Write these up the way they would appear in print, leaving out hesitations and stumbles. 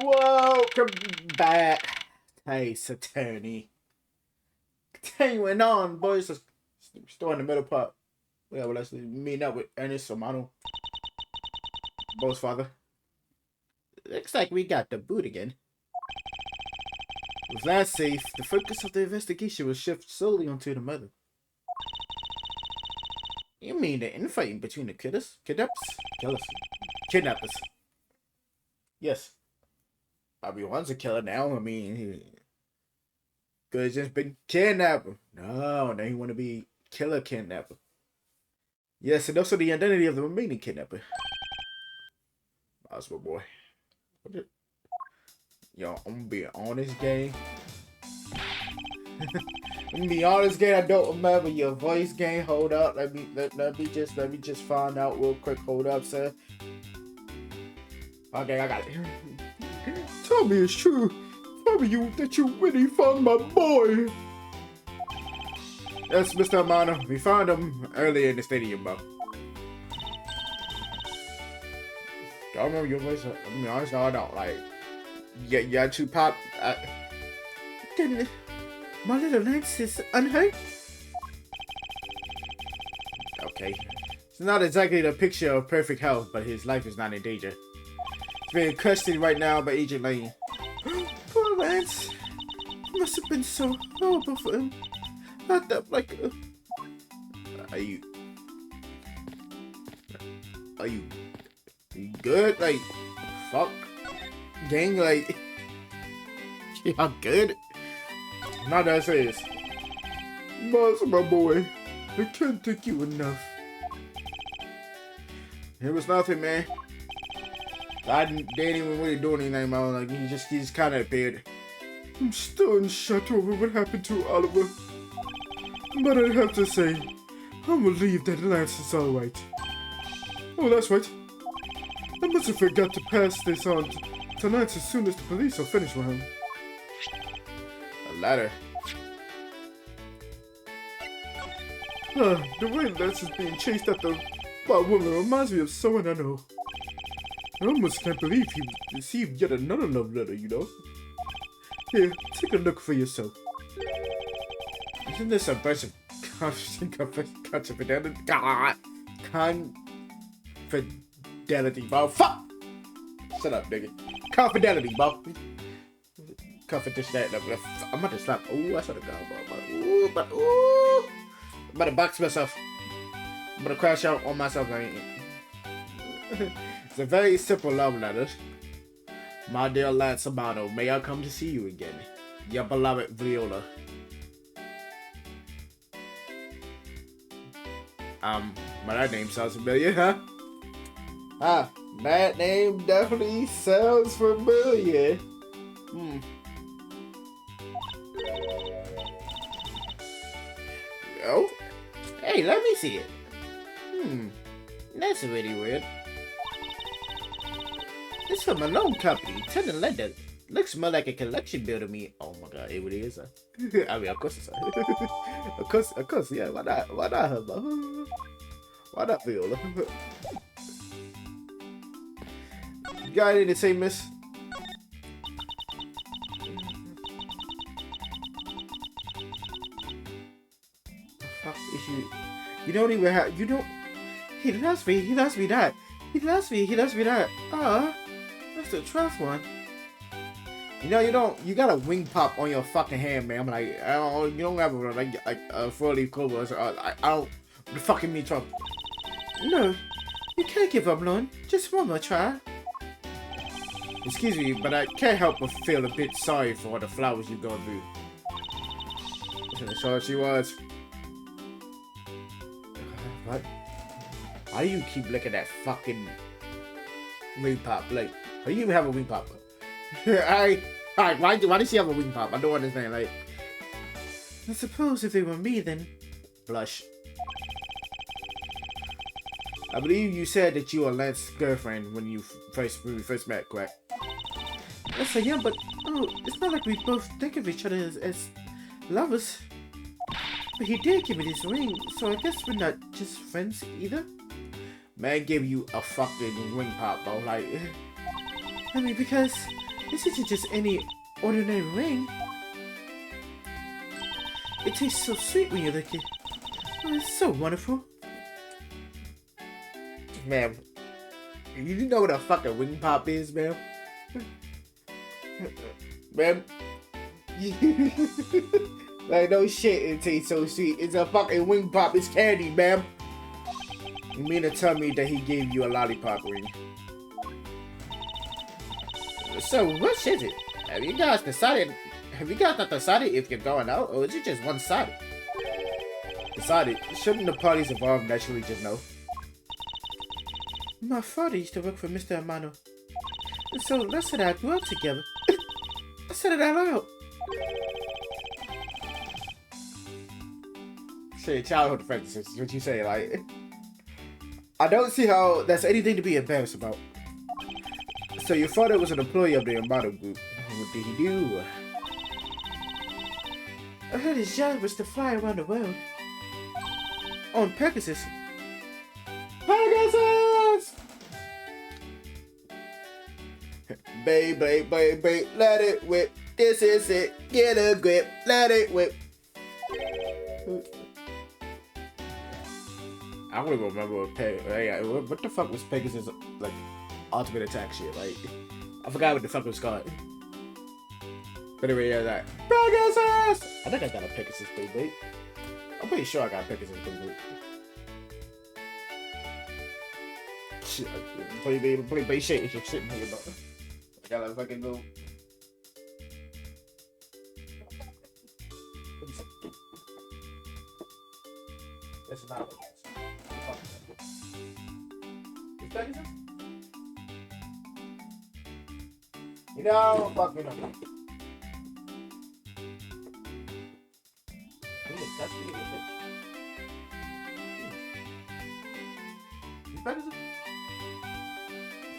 Welcome back, Taste Attorney. Continuing on, boys. Still in the middle part. Yeah, well, let's meet up with Ernest Romano, Bo's father. Looks like we got the boot again. With that safe, the focus of the investigation will shift solely onto the mother. You mean the infighting between the kidnappers? Yes. One's a killer now. I mean, he could have just been kidnapper. No, now he want to be killer kidnapper. Yes, and also the identity of the remaining kidnapper. That's my boy. Yo, I'm gonna be honest, gang. I'm gonna be honest, gang. I don't remember your voice, gang. Hold up. Let me just find out real quick. Hold up, sir. Okay, I got it. Tell me it's true. Tell me that you really found my boy. Yes, Mr. Amano. We found him earlier in the stadium, bro. I don't remember your voice. I mean, honestly, I don't like. Yeah, to pop. Then my little Lance is unhurt. Okay. It's not exactly the picture of perfect health, but his life is not in danger. He's being custody right now by Agent Lane. Poor Lance. It must have been so horrible for him. Not that like. Are you good? Like, fuck, gang. Like, y'all good? Not that serious. Boss, my boy. I can't thank you enough. It was nothing, man. They didn't even really do anything, man. Like, he just kind of appeared. I'm still in shock over what happened to Oliver. But I have to say, I'm relieved that Lance is alright. Oh, that's right. I must have forgot to pass this on to Lance as soon as the police are finished with him. A ladder. The way Lance is being chased after by a woman reminds me of someone I know. I almost can't believe he received yet another love letter, you know? Here, take a look for yourself. Isn't this a bunch of confidentiality? God! Confidentiality, bro. Fuck! Shut up, nigga. Confidentiality, bro. Confidentiality. I'm about to slap. Ooh, I should have gone, bro. Ooh. I'm about to box myself. I'm about to crash out on myself. It's a very simple love letter. My dear Lance Amano, may I come to see you again? Your beloved Viola. That name sounds familiar, huh? That name definitely sounds familiar. Oh? Hey, let me see it. That's really weird. It's from a loan company. Tendon lender. Looks more like a collection bill to me. Oh my god, it really is. I mean, of course it's of course, yeah. Why not? Why not her, bro? Why not Viola? You got anything to say, miss? Fuck is you don't even have. You don't. He loves me. He loves me that. He loves me. He loves me that. That's a tough one. You know, you got a wing pop on your fucking hand, man. I'm like, you don't have a 4-leaf clover. So, I don't. What the fucking me, Trump? No, you can't give up, Lon. Just one more try. Excuse me, but I can't help but feel a bit sorry for all the flowers you've gone through. So she was. What? Why do you keep looking at fucking wing pop? Like, how do you even have a wing pop? Alright, why does she have a wing pop? I don't understand. Like, I suppose if it were me, then blush. I believe you said that you were Lance's girlfriend when we first met, correct? Yes, I am, but it's not like we both think of each other as lovers. But he did give me this ring, so I guess we're not just friends either. Man gave you a fucking ring pop, bro. Like, I mean, because This isn't just any ordinary ring. It tastes so sweet when you lick it. Oh, it's so wonderful. Ma'am, you know what a fucking wing pop is, ma'am? Ma'am? Like, no shit, it tastes so sweet. It's a fucking wing pop. It's candy, ma'am. You mean to tell me that he gave you a lollipop ring? So, which is it? Have you guys not decided if you're going out, or is it just one-sided? Decided? Shouldn't the parties involved naturally just know? My father used to work for Mr. Amano. And so Les and I grew up together. I said it out loud. Say childhood friends is what you say, like. I don't see how that's anything to be embarrassed about. So your father was an employee of the Amano group. What did he do? I heard his job was to fly around the world. On Pegasus. Pegasus! Baby, let it whip. This is it. Get a grip. Let it whip. I don't even remember what the fuck was Pegasus like ultimate attack shit. Like I forgot what the fuck it was called. But anyway, yeah, that Pegasus. I think I got a Pegasus Beyblade. I'm pretty sure I got a Pegasus Beyblade. Shit, play shit. It's shit here, but I gotta fucking go. That's not what Pegasus? You know, fuck me up. Pegasus?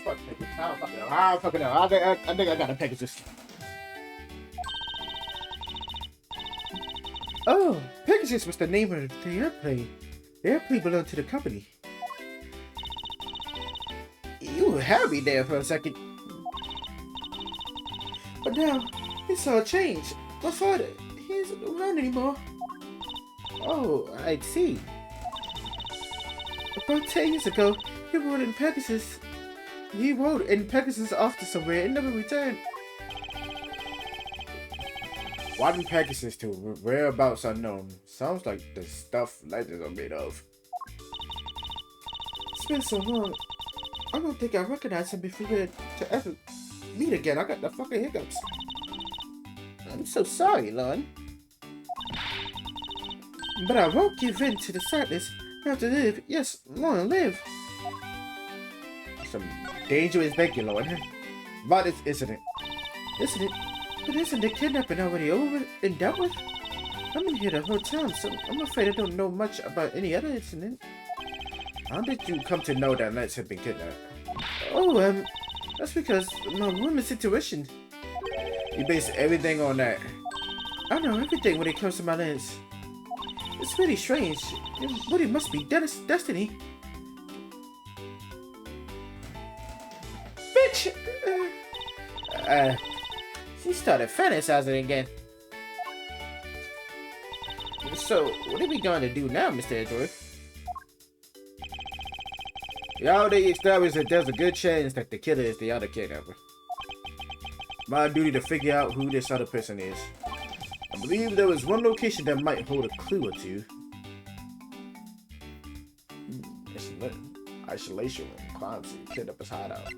Fuck Pegasus. I don't fucking know. I think I got a Pegasus. Oh, Pegasus was the name of the airplane. The airplane belonged to the company. You had me there for a second. But now, it's all changed. My father, he isn't around anymore. Oh, I see. About 10 years ago, he rode in Pegasus. He rode in Pegasus off to somewhere and never returned. Why did Pegasus to whereabouts unknown? Sounds like the stuff legends are made of. It's been so long. I don't think I recognize him if we were to ever meet again. I got the fucking hiccups. I'm so sorry, Lon. But I won't give in to the sadness. I have to live. Yes, Lon, live. Some dangerous begging, Lon. About this incident. Incident? But isn't the kidnapping already over and dealt with? I'm in here the whole time, so I'm afraid I don't know much about any other incident. How did you come to know that Lance had been kidnapped? Oh, that's because my woman's situation. You base everything on that. I know everything when it comes to my Lance. It's really strange. It must be destiny. Bitch! She started fantasizing again. So, what are we going to do now, Mr. Edward? We already established that there's a good chance that the killer is the other kidnapper. My duty to figure out who this other person is. I believe there was one location that might hold a clue or two. Isolation room, crime scene, kidnapper's hideout.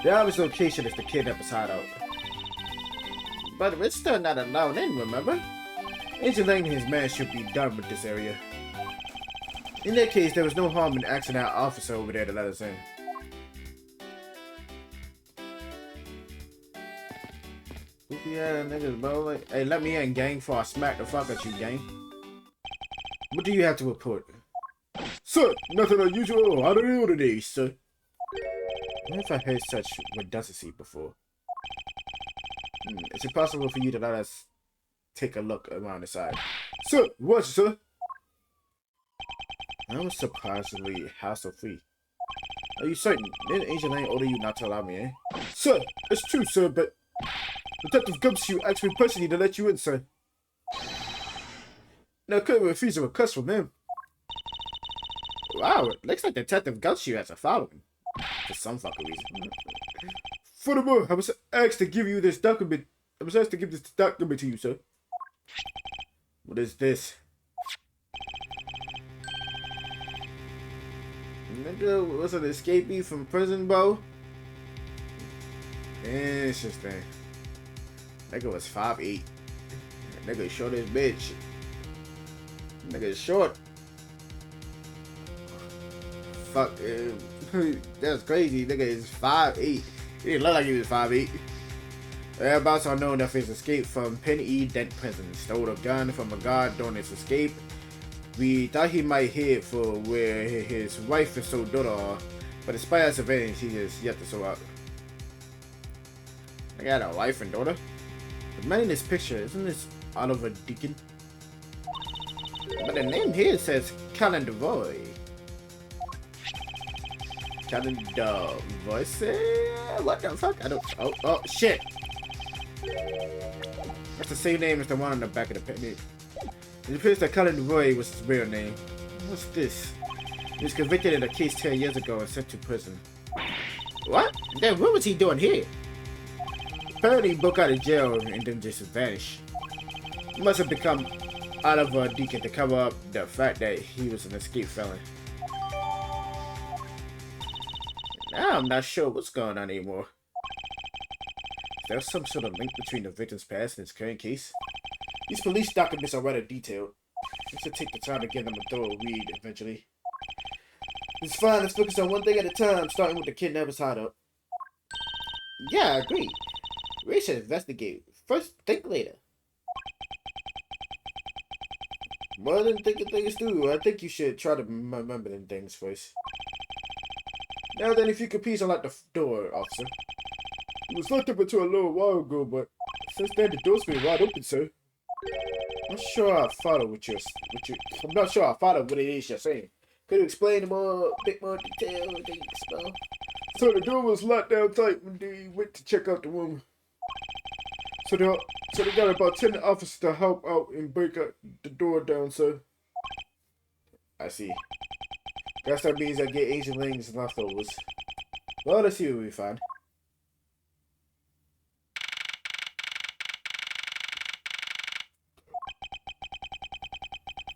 The obvious location is the kidnapper's hideout. But we're still not allowed in, remember? Agent Lang and his man should be done with this area. In that case, there was no harm in asking our officer over there to let us in. Goofy ass niggas, bro. Like, hey, let me in, gang, before I smack the fuck at you, gang. What do you have to report? Sir, nothing unusual. How do you do today, sir? I wonder if I heard such redundancy before. Is it possible for you to let us take a look around the side? Sir, what, sir? I was surprisingly hassle-free. Are you certain? Didn't Agent Lang order you not to allow me in? Sir, it's true, sir, but Detective Gumshoe asked me personally to let you in, sir. Now, I couldn't refuse a request from him. Wow, it looks like Detective Gumshoe has a following. For some fucking reason. Furthermore, I was asked to give you this document. I was asked to give this document to you, sir. What is this? Nigga was an escapee from prison, bro. Interesting. Nigga was 5'8". Nigga short as bitch. Nigga is short. Fuck. That's crazy. Nigga is 5'8". He didn't look like he was 5'8". Whereabouts are known of his escape from Penn E. Dent Prison. Stole a gun from a guard during his escape. We thought he might head for where his wife and so daughter are, but despite our surveillance, he is yet to show up. I got a wife and daughter? The man in this picture, isn't this Oliver Deacon? But the name here says Calendar Boy. Calendar Boy? What the fuck? I don't. Oh, shit! That's the same name as the one on the back of the picture. It appears that Calendar Boy was his real name. What's this? He was convicted in a case 10 years ago and sent to prison. What? Then what was he doing here? Apparently he broke out of jail and then just vanished. He must have become Oliver Deacon to cover up the fact that he was an escaped felon. Now I'm not sure what's going on anymore. Is there some sort of link between the victim's past and his current case? These police documents are rather detailed. We should take the time to give them a thorough read eventually. It's fine, let's focus on one thing at a time, starting with the kidnapper's hideout. Yeah, I agree. We should investigate. First, think later. More than thinking things through, I think you should try to remember them things first. Now then, if you could please unlock the door, officer. It was locked up until a little while ago, but since then the door's been wide open, sir. I'm not sure I follow what I'm not sure I follow what it is you're saying. Could you explain in a bit more detail? So the door was locked down tight when they went to check out the room. So they got about 10 officers to help out and break the door down, sir. I see. Guess that means I get Asian Lang's leftovers. Well, let's see what we find.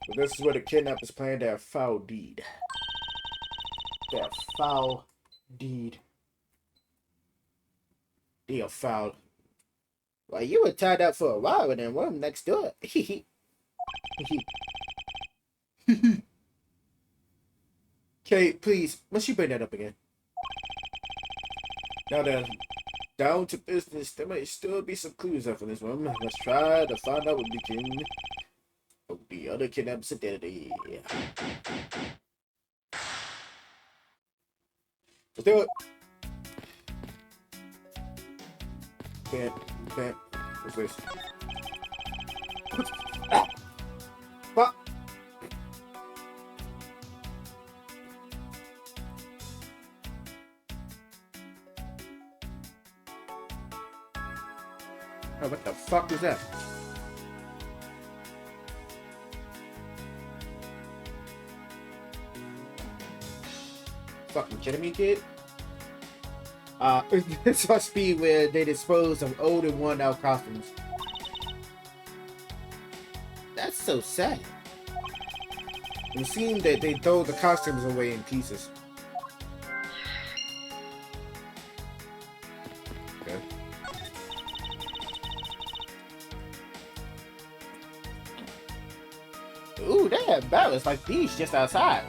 But this is where the kidnappers planned their foul deed. Their foul deed. They are foul. Well, you were tied up for a while in that room next door. Okay, please, must you bring that up again? Now then, down to business. There might still be some clues up in this room. Let's try to find out what we can. Oh, the other kidnapper's identity. Let's do it. Bam, bam. What's this? Ah! Fuck! Oh, what the fuck was that? Fucking kidding me, kid? This must be where they dispose of old and worn out costumes. That's so sad. It would seem that they throw the costumes away in pieces. Okay. Ooh, they have barrels like these just outside.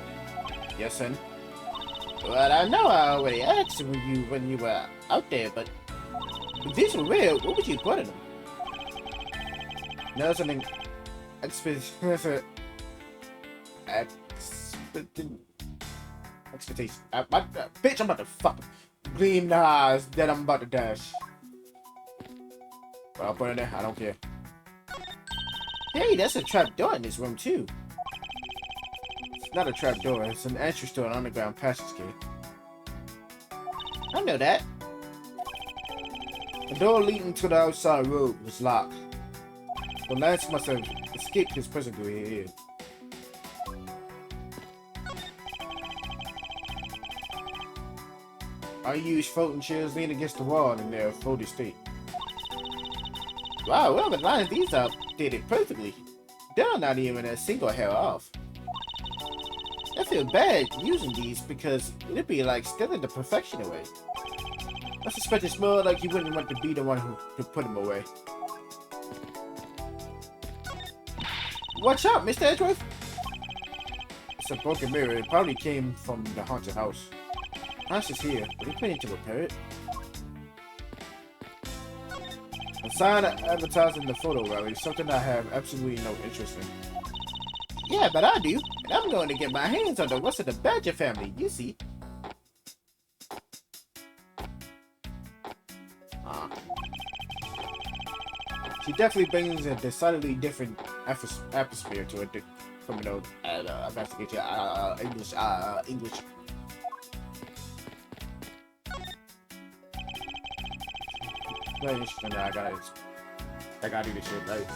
Yes, son. Well, I know I already asked when you were out there, but if these were real, what would you put in them? No, something expectation. Bitch, I'm about to fucking gleam the eyes that I'm about to dash. But I'll put it in there. I don't care. Hey, that's a trap door in this room too. Not a trap door, it's an entrance to an underground passage gate. I know that. The door leading to the outside road was locked. The Lance must have escaped his prison through here. I used floating chairs leaning against the wall in their folded state. Wow, whoever lined these up did it perfectly. They're not even a single hair off. I feel bad using these because it'd be like stealing the perfection away. I suspect it smelled like you wouldn't want to be the one who put them away. Watch out, Mr. Edgeworth! It's a broken mirror. It probably came from the haunted house. House is here, but we planning to repair it. A sign advertising the photo rally, something I have absolutely no interest in. Yeah, but I do, and I'm going to get my hands on the rest of the Badger family, you see. She definitely brings a decidedly different atmosphere to a criminal investigation. English. Very interesting. I gotta do this shit, right?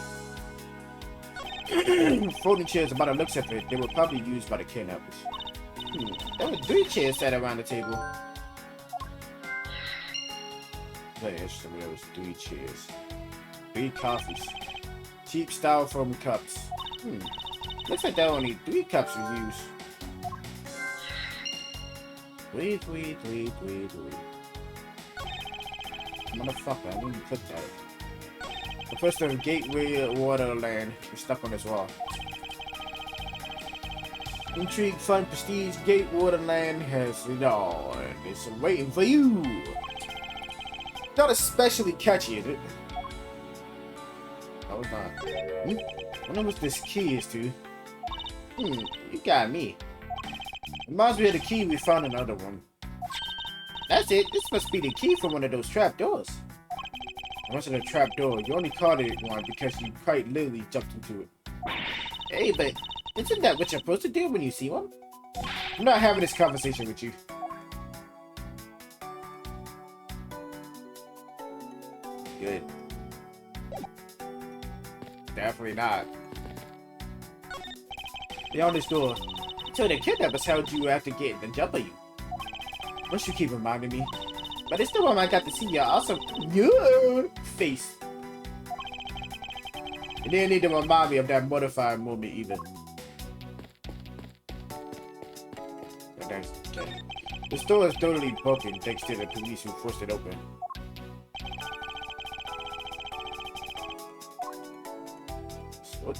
Folding chairs, by the looks of it, they were probably used by the kidnappers. There were 3 chairs sat around the table. Very interesting. There was 3 chairs. 3 coffees. Cheap styrofoam cups. Looks like there were only 3 cups were used. Wait. Motherfucker, I didn't click that. The first of Gateway Waterland is stuck on this wall. Intrigue, fun, prestige, Gate Waterland has it all, and it's waiting for you. Not especially catchy, is it? No, it's not. I wonder what this key is to. You got me. Reminds me of the key we found in another one. That's it. This must be the key for one of those trapdoors. It wasn't a trapdoor. You only called it one because you quite literally jumped into it. Hey, but isn't that what you're supposed to do when you see one? I'm not having this conversation with you. Good. Definitely not. Beyond this door. So the kidnappers held you after getting the jump on you. Must you keep reminding me? But it's the one I got to see your awesome face. You didn't need to remind me of that mortifying moment either. Okay. The store is totally broken thanks to the police who forced it open. Sword?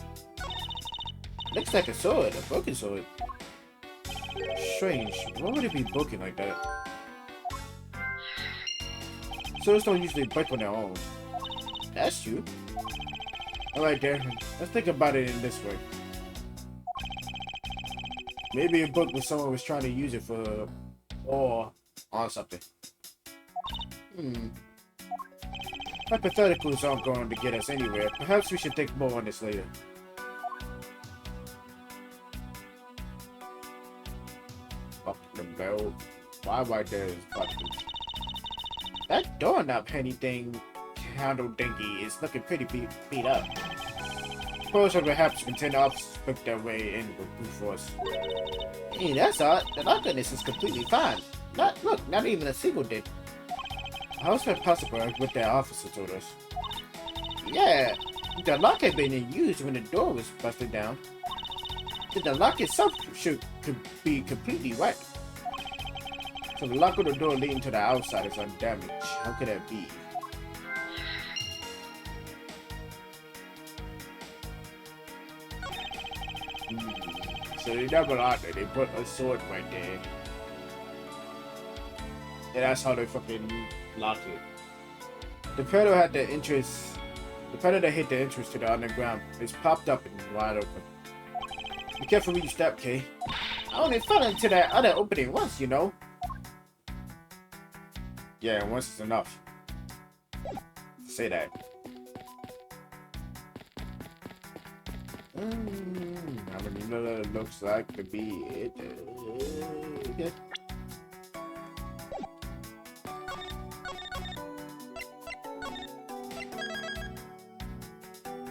Looks like a sword, a broken sword. Strange. Why would it be broken like that? Swords don't usually break on their own. That's true. Alright, Darren. Let's think about it in this way. Maybe a book where someone was trying to use it for or on something. Hypotheticals aren't going to get us anywhere. Perhaps we should think more on this later. Fuck the bell. Why right there is button. That doorknob anything handle dingy is looking pretty beat up. Suppose or perhaps contain officers book their way in with brute force. Hey, that's odd. The lock on this is completely fine. Not even a single dent. How is that possible with that officer told us? Yeah, the lock had been used when the door was busted down. The lock itself could be completely wet. So the lock of the door leading to the outside is undamaged. How could that be? So they never locked it. They put a sword right there. And that's how they fucking locked it. The predator had the entrance. The predator hit the entrance to the underground. It's popped up and wide open. Be careful where you step, Kay. I only fell into that other opening once, you know. Yeah, once is enough. Say that. How many looks like to be it?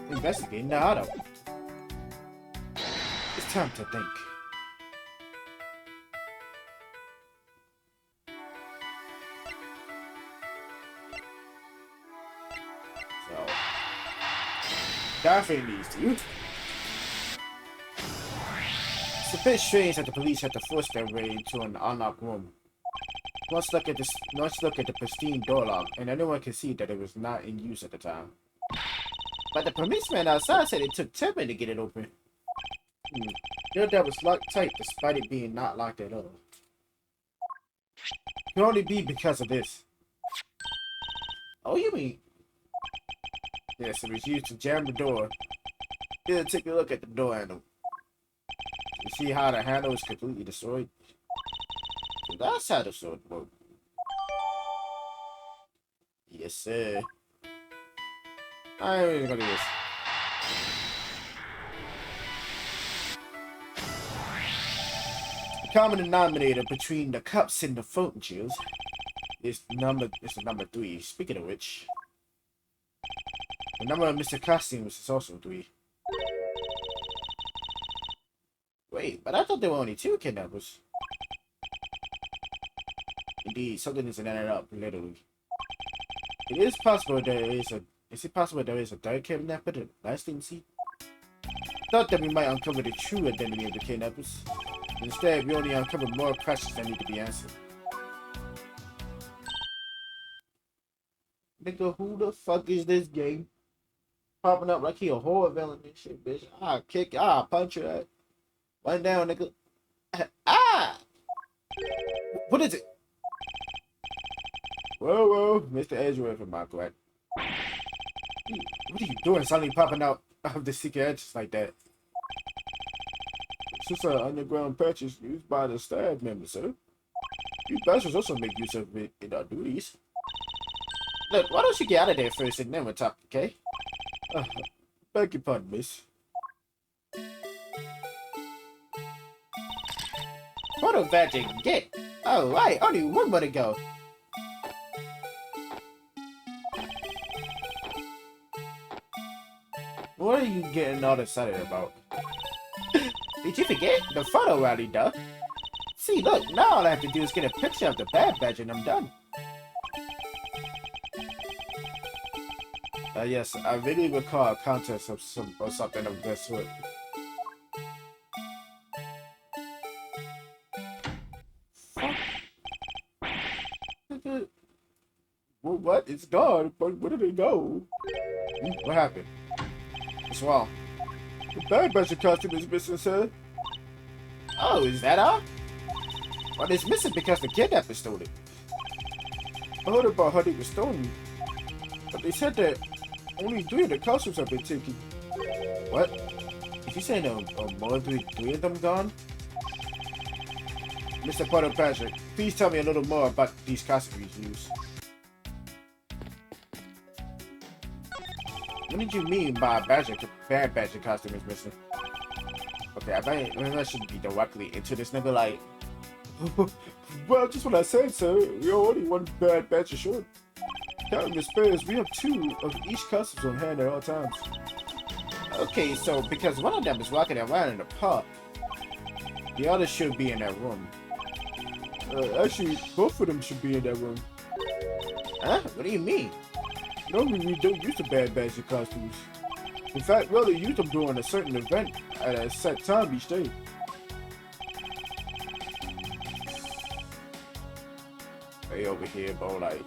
Investigating the auto. It's time to think. So, definitely needs to. It's a bit strange that the police had to force their way into an unlocked room. Let's look at the pristine door lock, and anyone can see that it was not in use at the time. But the policeman outside said it took 10 minutes to get it open. The door was locked tight despite it being not locked at all. It could only be because of this. Oh, you mean? Yes, it was used to jam the door. Here, take a look at the door handle. You see how the handle is completely destroyed? So that's how the sword works. Yes, sir. I ain't even gonna do this. The common denominator between the cups and the fountain shields is the number 3. Speaking of which, the number of Mr. Costumes is also 3. Wait, but I thought there were only 2 kidnappers. Indeed, something isn't added up, literally. Is it possible there is a third kidnapper that last didn't see? Thought that we might uncover the true identity of the kidnappers. Instead, we only uncover more questions that need to be answered. Nigga, who the fuck is this game? Popping up like he a horror villain and shit, bitch. I'll kick you, I'll punch you out. One down, nigga. Ah! What is it? Whoa, Mr. Edgeworth from my quack. What are you doing suddenly popping out of the secret edges like that? It's just an underground purchase used by the staff members, sir. You bastards also make use of it in our duties. Look, why don't you get out of there first and then we'll talk, okay? Beg your pardon, miss. Photo badging, get! Oh, right, only one more to go. What are you getting all excited about? Did you forget? The photo rally, duh. See, look, now all I have to do is get a picture of the bad badge and I'm done. Yes, I really recall a contest of something of this sort. Well, what? It's gone, but where did it go? What happened? What's wrong? The bad badge costume is missing, sir. Oh, is that all? Well, it's missing because the kidnapper stole it. I heard about how it was stolen, but they said that only 3 of the costumes have been taken. What? Is he saying more than 3 of them gone? Mr. Potter Patrick, please tell me a little more about these costumes you use. What did you mean by bad badger costume is missing? Okay, I bet I should be directly into this nigga like... Well, just what I said, sir. We only one bad badger short. Counting the spares, we have 2 of each costumes on hand at all times. Okay, so because one of them is walking around in the park, the other should be in that room. Actually, both of them should be in that room. Huh? What do you mean? Normally, we don't use the bad badger costumes. In fact, we only use them during a certain event at a set time each day. Way over here, bro, like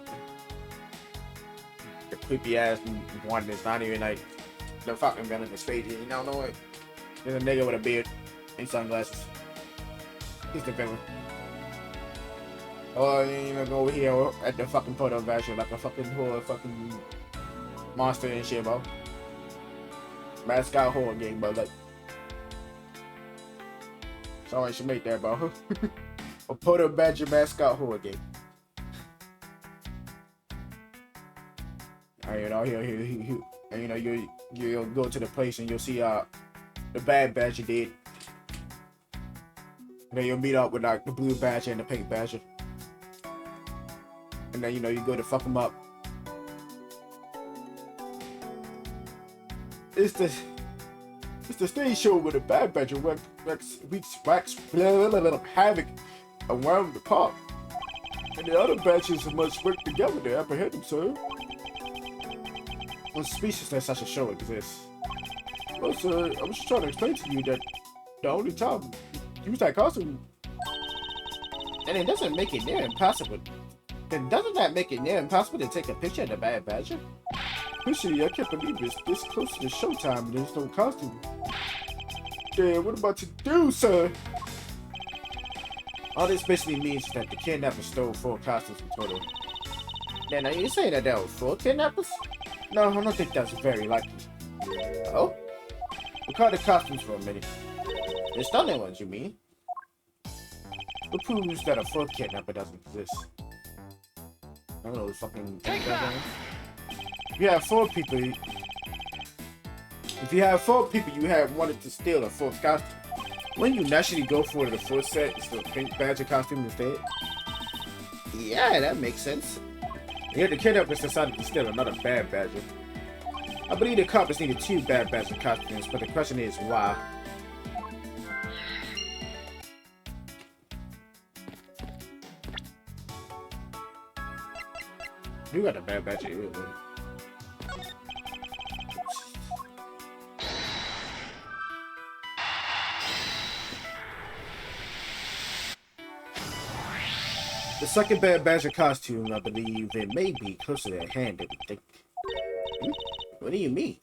the creepy ass one that's not even like the fucking villain is fake. You don't know it. There's a nigga with a beard and sunglasses. He's the villain. Or you know, go over here at the fucking photo version like a fucking horror fucking monster and shit, bro. Mascot horror game, bro. Like, someone should make that, bro. A Potter Badger mascot horror game. You know, and you know, you'll go to the place and you'll see the bad badger did. And then you'll meet up with like the blue badger and the pink badger. And then you know you go to fuck them up. it's the stage show where the Bad Badger wreaks havoc around the park. And the other badges must work together to apprehend him, sir. I'm suspicious that such a show exists. Well, sir, I was just trying to explain to you that the only time you use that costume, and it doesn't make it near impossible. Then doesn't that make it near impossible to take a picture of the Bad Badger? Actually, I can't believe it's this close to the showtime and there's no costume. Damn, what about to do, sir? All this basically means that the kidnapper stole 4 costumes in total. Then are you saying that there were 4 kidnappers? No, I don't think that's very likely. Oh? We caught the costumes for a minute. The stolen ones, you mean? What proves that a 4th kidnapper doesn't exist? I don't know, fucking... If you have 4 people... If you have 4 people, you have wanted to steal a 4th costume. Wouldn't you naturally go for the 4th set instead of the pink badger costume instead? Yeah, that makes sense. Here, the kidnappers decided to steal another Bad Badger. I believe the coppers needed 2 Bad Badger costumes, but the question is why? You got a Bad Badger here, buddy. The second Bad Badger costume, I believe it may be closer at hand than we think. What do you mean?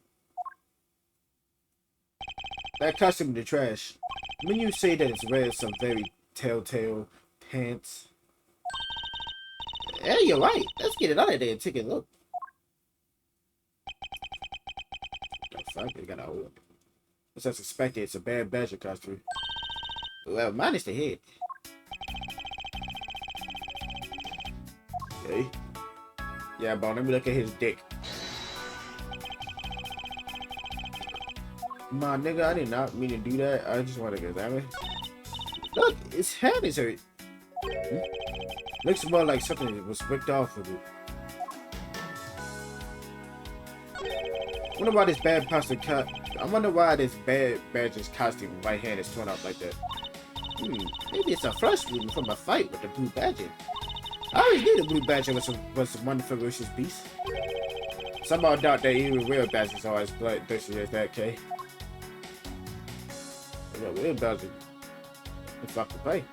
That costume in the trash. When you say that it's wearing some very telltale pants. Yeah, you're right. Let's get it out of there and take a look. The fuck? They got a hold. As I suspected, it's a Bad Badger costume. Well, mine is the head. Okay. Yeah, but let me look at his dick. My nigga, I did not mean to do that. I just want to examine. Look, his head is hurt. Looks more like something that was ripped off of it. I wonder why this I wonder why this Bad Badger's costume right hand is torn out like that. Maybe it's a fresh wound from a fight with the Blue Badger. I already knew the Blue Badger was one ferocious beast. Somehow doubt that even real badgers are as bloodthirsty as that, K. Yeah, real badger. It's fuck to play.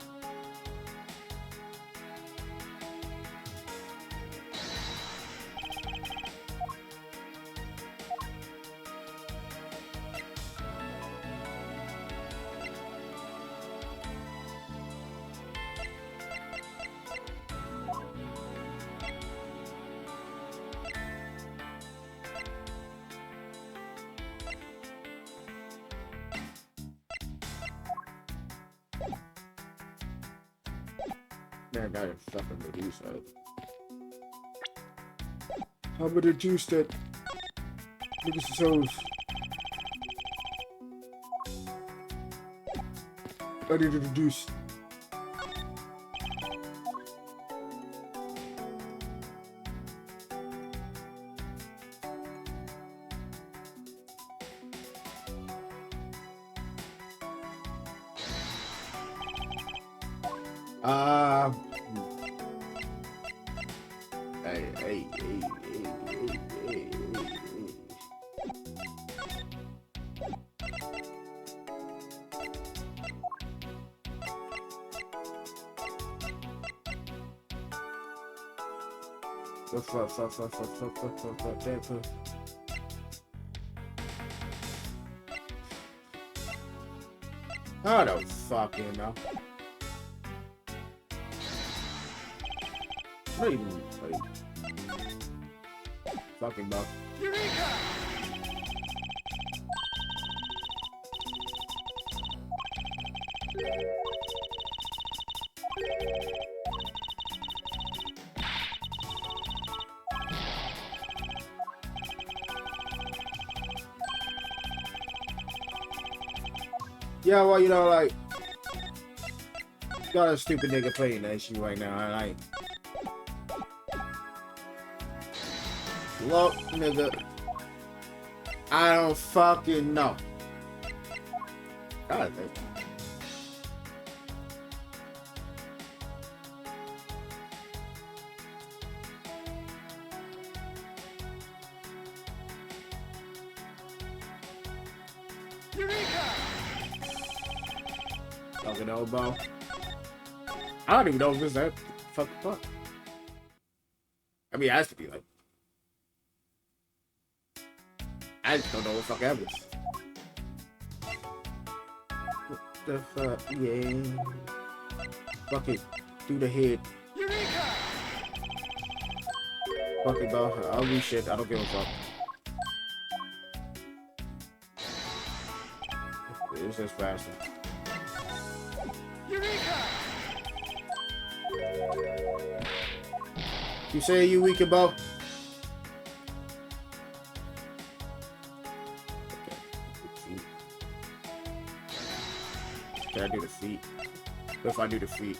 Man, I gotta fucking reduce that. I'm gonna reduce that. Look at his toes. I need to reduce. Hey. Fuck. I don't fucking know. Not even like fucking buff. Eureka! Yeah, well, you know, like, got a stupid nigga playing that shit right now. I like. Look, nigga. I don't fucking know. God, fucking elbow. I don't even know if this is that fucking fuck. I mean, it has to be like. I just don't know what fuck happens. What the fuck? Yeah. Fuck it. Do the head. Fuck it, bro. I'll do shit. I don't give a fuck. It's just faster. You say you weak about? Can I do the feet? What if I do the feet?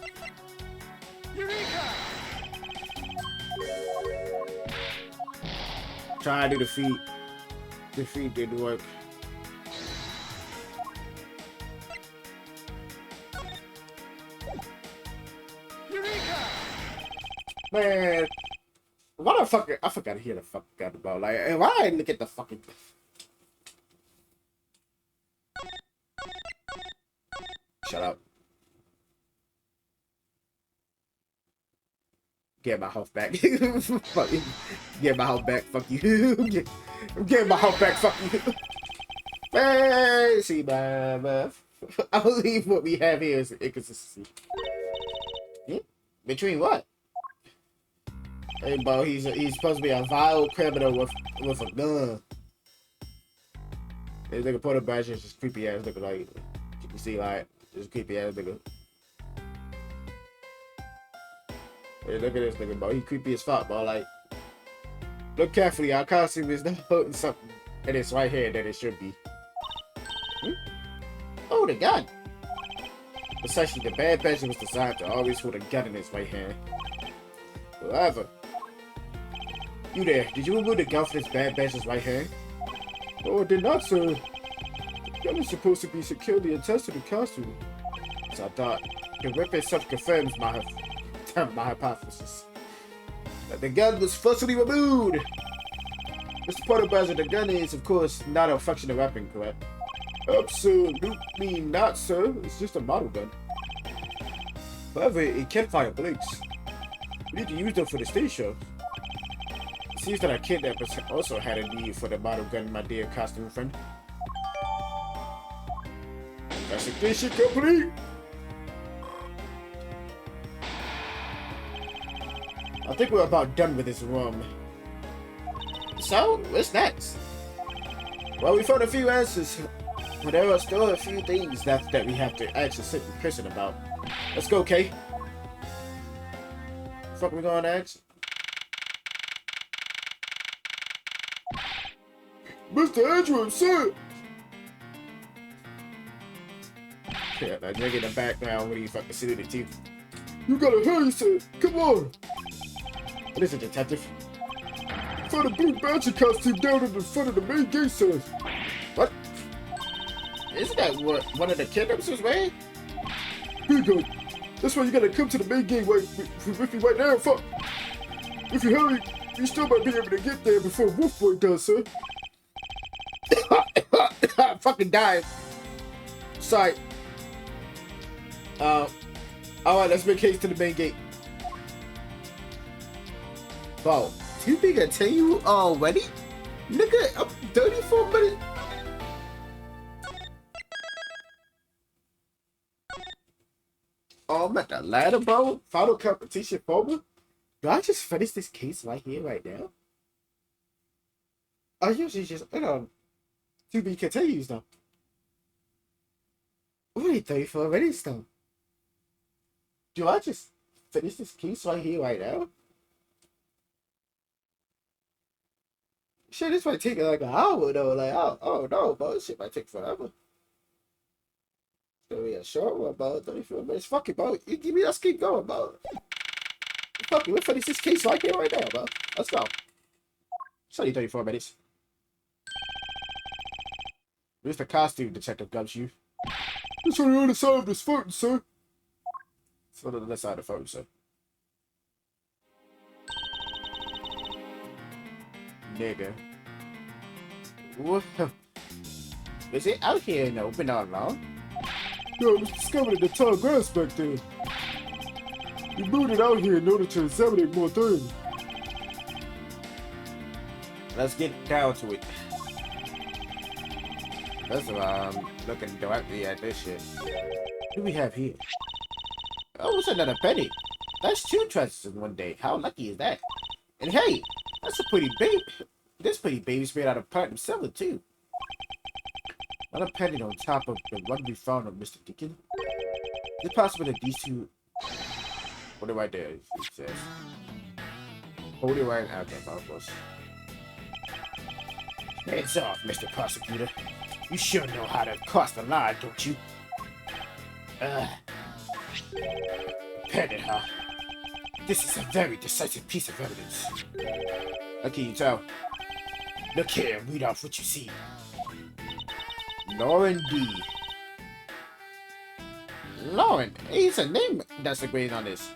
Try to do the feet. The feet didn't work. Man, why the fuck? I forgot to hear the fuck got about. Like, why I didn't look at the fucking. Shut up. Get my health back. Fuck you. Get my health back. Fuck you. Get my health back. Fuck you. Hey, see, man. I believe what we have here is inconsistency. Yeah? Between what? Hey, bro, he's supposed to be a vile criminal with a gun. This nigga Porter Badger is just creepy ass nigga. Like, you can see, like, this creepy ass nigga. Hey, look at this nigga, bro. He creepy as fuck, bro. Like, look carefully. Our costume is not holding something, and it's right here that it should be. Oh, the gun. Essentially, the Bad Badger was designed to always hold a gun in his right hand. However, you there, did you remove the gun from this Bad Badger's right hand? Oh, I did not, sir. The gun is supposed to be securely attached to the costume. So I thought, the whip itself confirms my hypothesis. That the gun was forcibly removed! Mr. Porter Badger, the gun is, of course, not a functional weapon, correct? Absolutely not, sir. It's just a model gun. However, it can fire blanks. We need to use them for the stage show. It seems that our kidnappers also had a need for the model gun, my dear costume friend. Investigation complete! I think we're about done with this room. So, what's next? Well, we found a few answers, but there are still a few things left that we have to actually sit in prison about. Let's go, Kay. What the fuck are we going next? Mr. Andrew, sir! Yeah, that nigga in the background when you fucking see the teeth. You gotta hurry, sir! Come on! What is it, detective? Found a blue badger costume down in the front of the main gate, sir. What? Isn't that what one of the kidnappers was wearing? Here you go. That's why you gotta come to the main gate with me right now, fuck. If you hurry, you still might be able to get there before Wolf Boy does, sir. I'm fucking dying. Sorry. Alright, let's make haste to the main gate. Bro, too big to tell you already? Nigga, I'm 34 minutes. Oh, I'm at the ladder, bro. Final competition forward. Do I just finish this case right here, right now? I usually just, to be continues though. Only 34 minutes though. Do I just finish this case right here, right now? Shit, this might take like an hour though. Like, oh no, bro, this shit might take forever. It's gonna be a short one, bro. 34 minutes. Fuck it, bro. You give me, let's keep going, bro. Fuck it, we'll finish this case right here, right now, bro. Let's go. It's only 34 minutes. Where's the costume, Detective Gumshoe? It's on the other side of this fountain, sir. It's on the other side of the fountain, sir. Nigga. What? Is it out here in the open all along? No, it was discovered in the tall grass back there. We moved it out here in order to examine it more thoroughly. Let's get down to it. First of all, I'm looking directly at this shit. What do we have here? Oh, it's another penny. That's 2 treasures in one day. How lucky is that? And hey, that's a pretty baby. This pretty baby's made out of platinum silver too. Another penny on top of the one we found on Mr. Deacon. Is it possible that these two... What do I do? It says... Hold it right... Okay, of course. Hands off, Mr. Prosecutor. You sure know how to cross the line, don't you? Penny, huh? This is a very decisive piece of evidence. How can you tell? Look here and read off what you see. Lauren D. Lauren, he's a name that's agreed on this.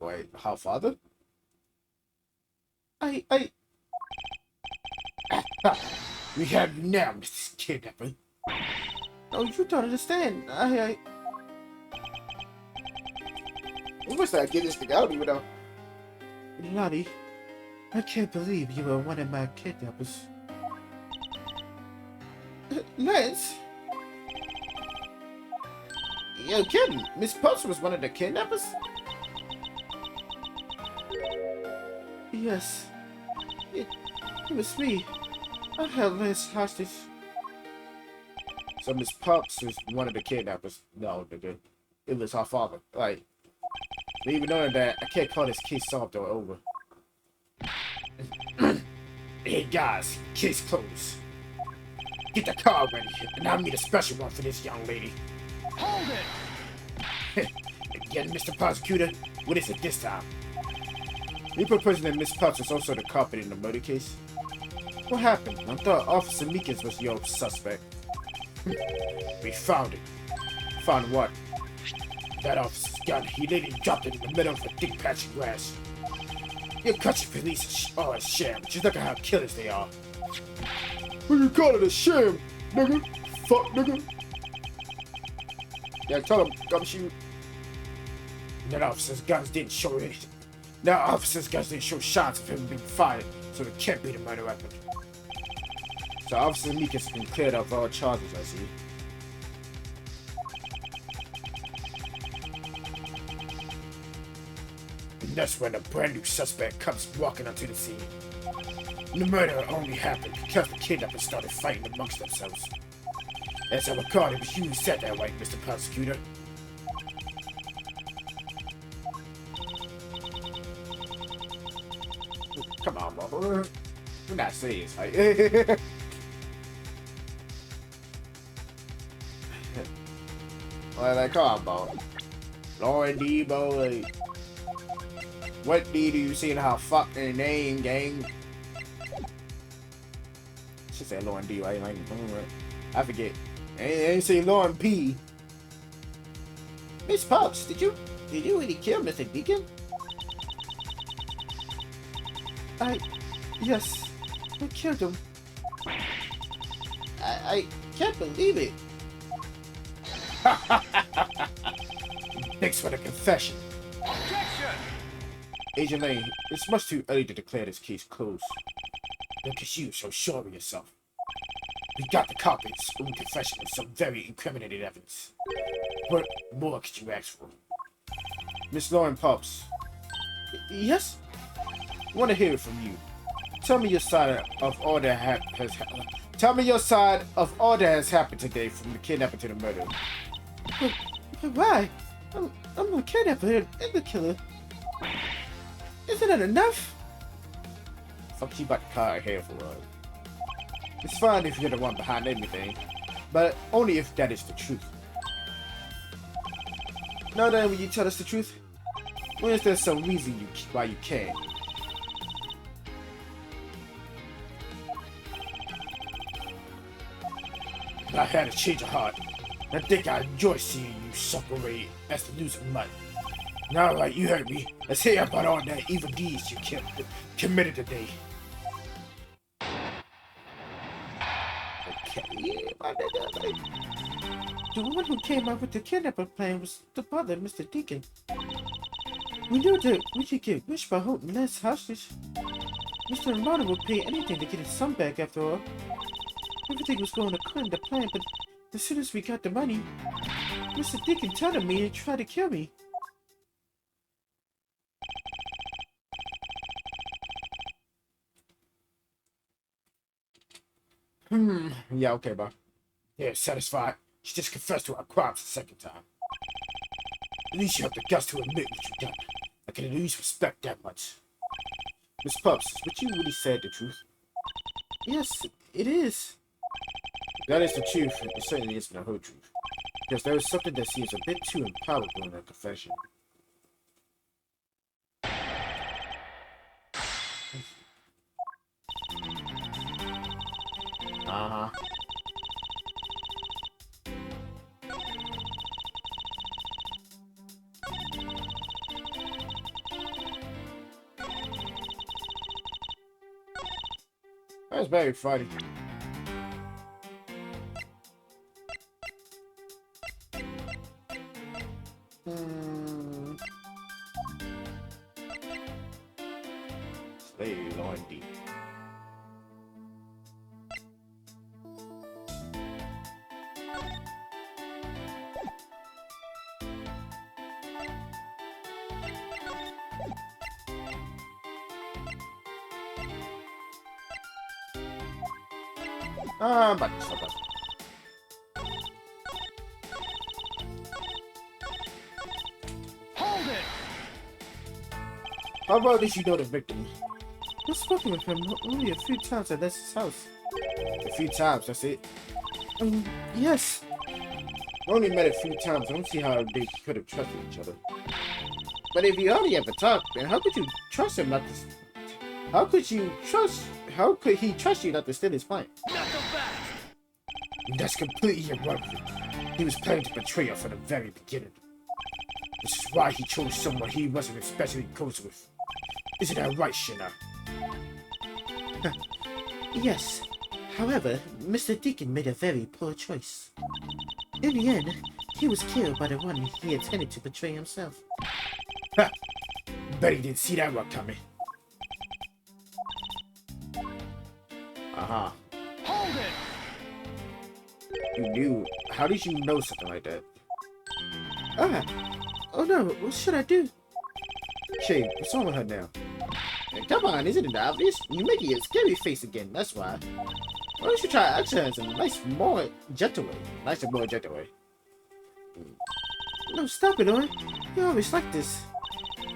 Wait, how father? We have you now, Mrs. Kidnapper. Oh, you don't understand. We must not get this thing out even though. Lottie, I can't believe you were one of my kidnappers. Lance? You're kidding. Miss Post was one of the kidnappers? Yes. It was me. I held Lance hostage. So Miss Pops is one of the kidnappers? No, nigga. It was her father. Like, even knowing that, I can't call this case solved or over. Hey guys, case closed. Get the car ready, and I'll need a special one for this young lady. Hold it! Again, Mr. Prosecutor, what is it this time? You put President Miss Potts was also the culprit in the murder case. What happened? I thought Officer Meekins was your suspect. We found it. Found what? That officer's gun. He literally dropped it in the middle of a thick patch of grass. Your country police are a sham. Just look at how killers they are. What you call it, a sham, nigga? Fuck, nigga. Yeah, tell him, Gumshoe. That officer's guns didn't show anything. That officer's guns didn't show shots of him being fired, so it can't be the murder weapon. So Officer Meekins has been cleared of all charges, I see. And that's when a brand new suspect comes walking onto the scene. The murder only happened because the kidnappers started fighting amongst themselves. As I recall, it was you who said that, right, Mr. Prosecutor? Come on, Bubba. We're not serious, right? Like, come on, Bubba. Lauren D, boy. What D do you see in her fucking name, gang? She said Lauren D, right? I forget. I ain't say Lauren P. Miss Pops, did you really kill Mr. Deacon? Yes, I killed him. I can't believe it. Thanks for the confession. Objection! Agent Lane, it's much too early to declare this case closed. Look at you, so sure of yourself. We got the culprit's own confession of some very incriminating evidence. What more could you ask for? Miss Lauren Pops. Yes? I want to hear it from you. Tell me your side of all that has happened. Tell me your side of all that has happened today, from the kidnapping to the murder. Why? I'm a kidnapper and the killer. Isn't that enough? Fuck you about to cut her hair for her. It's fine if you're the one behind everything, but only if that is the truth. Now then, will you tell us the truth? Or is there some reason why you can't? I had a change of heart. I think I enjoy seeing you suffer away as the loser mud. Now, right, you heard me. Let's hear about all that evil deeds you committed today. Okay, yeah, my nigga, like, the one who came up with the kidnapping plan was the father, Mr. Deacon. We knew that we could get Wish by holding less hostage. Mr. Ramada would pay anything to get his son back after all. Everything was going according to plan, but as soon as we got the money, Mr. Deacon turned on me and tried to kill me. Yeah, okay, bro. Yeah, satisfied. She just confessed to our crimes the second time. At least you have the guts to admit what you've done. I can at least respect that much. Miss Pups, but you really said the truth. Yes, it is. That is the truth. It certainly isn't the whole truth. Because there is something that seems a bit too empowered in her confession. Uh-huh. That's very funny. Stay on deep. But stop that. Hold it! How about this? You know the victim? I've spoken with him only a few times at Les's house. A few times, that's it? Yes. We only met a few times. I don't see how they could have trusted each other. But if you only ever talked, then how could you trust him not to... How could he trust you not to steal his plant? Not so fast! That's completely irrelevant. He was planning to betray us from the very beginning. This is why he chose someone he wasn't especially close with. Isn't that right, Shina? Yes. However, Mr. Deacon made a very poor choice. In the end, he was killed by the one he intended to betray himself. Ha! Bet he didn't see that one coming. Aha. Hold it! You knew. How did you know something like that? Oh no, what should I do? Shay, what's wrong with her now? Hey, come on, isn't it obvious? You're making a scary face again, that's why. Why don't you try acting in a nice, more gentle way? Nice and more gentle way. No, stop it, Oi. You always like this.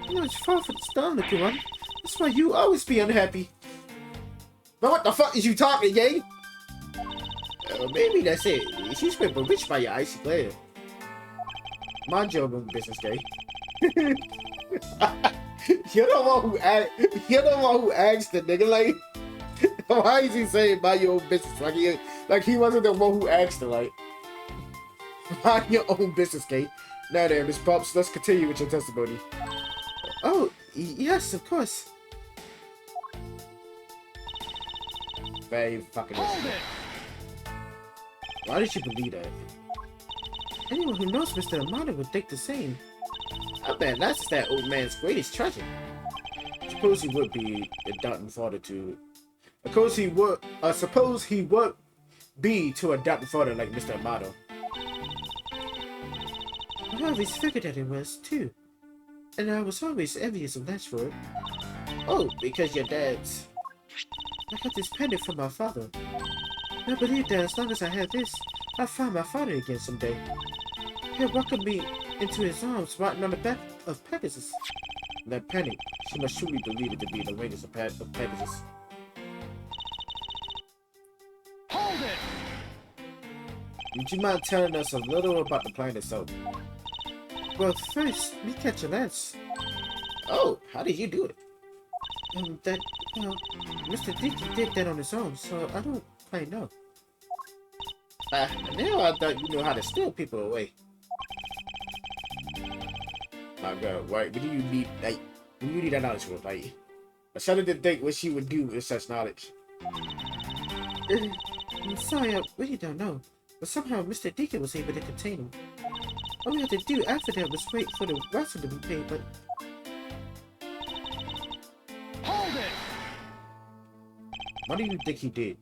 You know, it's far from the stone looking one. That's why you always be unhappy. But what the fuck is you talking, gang? Maybe that's it. She's been bewitched by your icy glare. Mind your own business, gay. You're the one who asked the nigga, like, why is he saying mind your own business? Like he wasn't the one who asked her, like, mind your own business, gay. Now there, Miss Pops, let's continue with your testimony. Oh, yes, of course. Very fucking Hold it! Why did you believe that? Anyone who knows Mr. Amada would think the same. I bet that's that old man's greatest treasure. Suppose he would be a doubting father to... Suppose he would be to a doubting father like Mr. Amado. I always figured that it was, too. And I was always envious of Lashford. Oh, because your dad's... I got this pendant from my father. I believe that as long as I have this, I'll find my father again someday. He'll welcome me into his arms riding on the back of Pegasus. That pendant, she must truly believe it to be the wings of Pegasus. Hold it! Would you mind telling us a little about the plan itself? Well, first, we catch a lance. Oh, how did you do it? Mr. Deacon did that on his own, so I don't quite know. Now I thought you knew how to steal people away. My God, why? What do you need? Like, what do you need that knowledge for? Like, I started to think what she would do with such knowledge. I'm sorry, I really don't know. But somehow Mr. Deacon was able to contain him. All we had to do after that was wait for the ransom to be paid, but... Hold it! What do you think he did?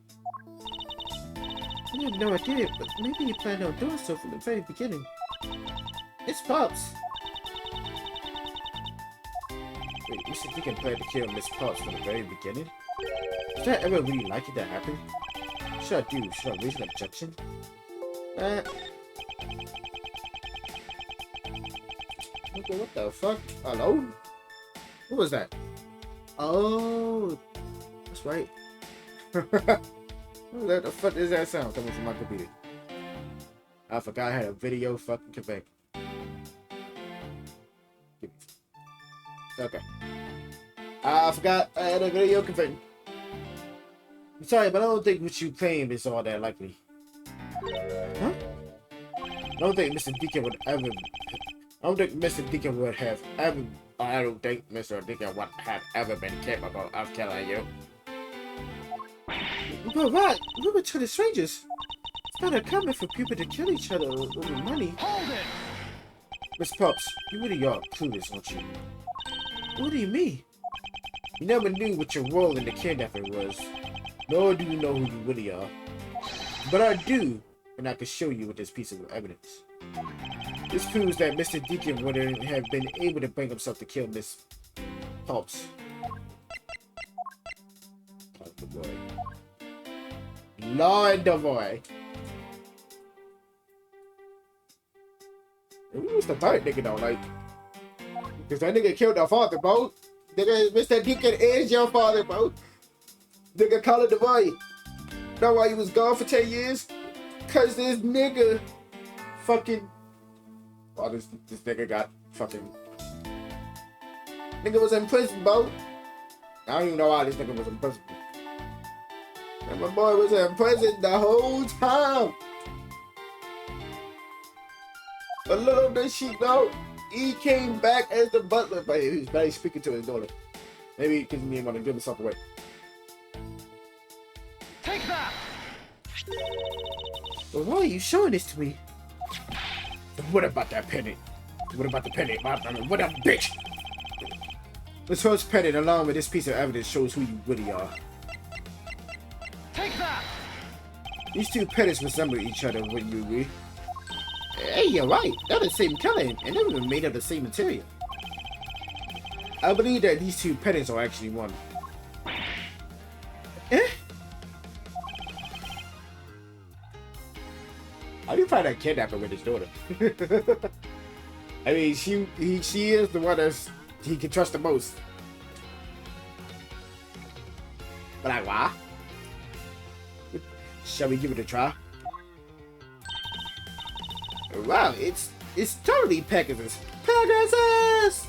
I have no idea, but maybe he planned on doing so from the very beginning. It's Pops! Wait, Mr. Deacon planned to kill Miss Pops from the very beginning? Is that ever really likely to happen? What should I do? Should I raise an objection? Okay, what the fuck? Hello? Who was that? Oh, that's right. What the fuck does that sound coming from my computer? I forgot I had a video fucking convey. Okay. I forgot I had a video convey. I'm sorry, but I don't think what you claim is all that likely. Huh? I don't think Mr. Deacon would ever... I don't think Mr. Deacon would have ever... I don't think Mr. Deacon would have ever been capable of killing you. But what? We were total strangers. It's not uncommon for people to kill each other over money. Hold it! Miss Pops, you really are clueless, aren't you? What do you mean? You never knew what your role in the kidnapping was. Nor do you know who you really are. But I do, and I can show you with this piece of evidence. This proves that Mr. Deacon wouldn't have been able to bring himself to kill Miss Pops. Oh, the boy. Lord, the boy. And who was the third nigga though? Like, because that nigga killed our father, bro. Nigga, Mr. Deacon is your father, bro. Nigga, call it the boy. Know why he was gone for 10 years? Cause this nigga fucking... Oh, this nigga got fucking... Nigga was in prison, bro. I don't even know why this nigga was in prison. And my boy was in prison the whole time. But little did she know, he came back as the butler, but he was barely speaking to his daughter. Maybe because he didn't want to give himself away. Take that! But why are you showing this to me? What about that pendant? What about the pendant? What a bitch! This first pendant, along with this piece of evidence, shows who you really are. Take that! These two pendants resemble each other, wouldn't you agree? Hey, you're right. They're the same color, and they were made of the same material. I believe that these two pendants are actually one. Eh? How do you find that kidnapper with his daughter? I mean, she is the one that he can trust the most. But like, why? Shall we give it a try? Wow, it's totally Pegasus. Pegasus!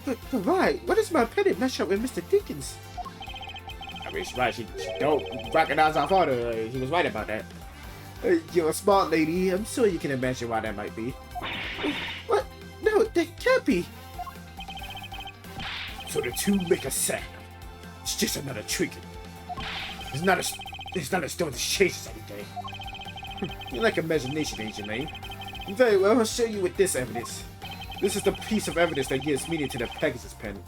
But why? What does my pendant match up with Mr. Deacon's? I mean, she's right. She don't recognize our father. He was right about that. You're a smart lady. I'm sure you can imagine why that might be. What? No, that can't be. So the two make a set. It's just another trick. It's not a stone that chases anything. You're like imagination agent, man. Very well, I'll show you with this evidence. This is the piece of evidence that gives meaning to the Pegasus pen.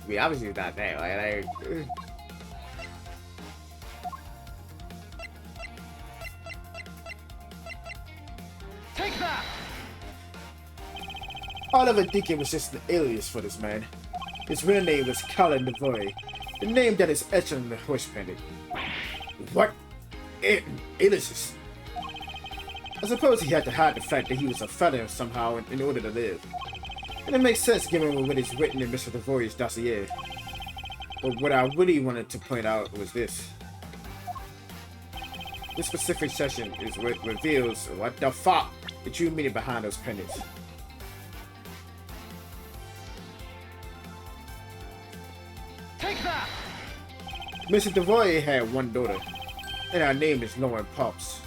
We obviously not there, right? Take that! Oliver Deacon was just an alias for this man. His real name was Colin DeVoy, the name that is etched on the horse pendant. What? Aliases? I suppose he had to hide the fact that he was a felon somehow in order to live. And it makes sense given what is written in Mr. DeVoy's dossier. But what I really wanted to point out was this. This specific section is what reveals what the fuck the true meaning behind those pendants. Take that! Mr. Devoy had one daughter, and her name is Lauren Pops.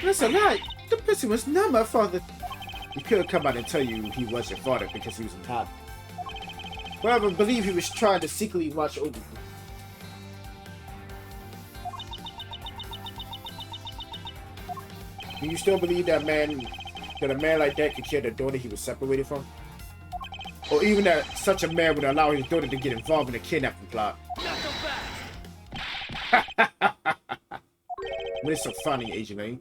That's a lie. The person was not my father. He could come out and tell you he was your father because he was in top. However, I believe he was trying to secretly watch over you. Do you still believe that a man like that could kill the daughter he was separated from? Or even that such a man would allow his daughter to get involved in a kidnapping plot? Not so fast! What is so funny, Agent Lane?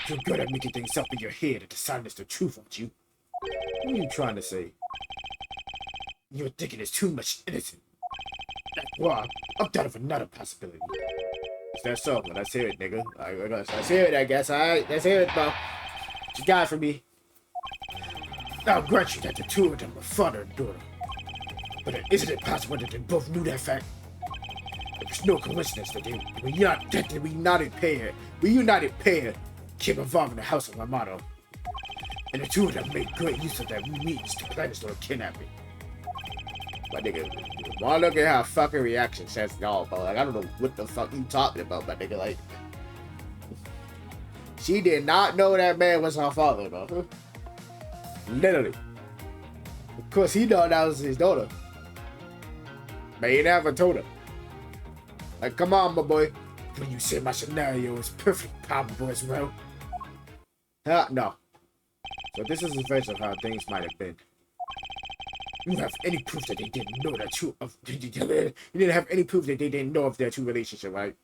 You're good at making things up in your head and deciding it's the truth, aren't you? What are you trying to say? You're thinking it's too much innocent. Well, I'm thought of another possibility. Is that so? Well, let's hear it, nigga. Let's hear it, I guess. Alright, let's hear it, bro. What you got for me? I'll grant you that the two of them were father and daughter. But isn't it possible that they both knew that fact? It was no coincidence that the united pair came involved in the house of my motto. And the two of them made great use of their means to plan this little kidnapping. My nigga, wanna look at how fucking reaction says y'all, bro. Like, I don't know what the fuck you talking about, my nigga. Like, she did not know that man was her father, bro. Literally. Of course, he thought that was his daughter. But he never told her. Like, come on, my boy. When you say my scenario is perfectly probable as well. No. So this is a version of how things might have been. You have any proof that they didn't know that you didn't have any proof that they didn't know of their true relationship, right?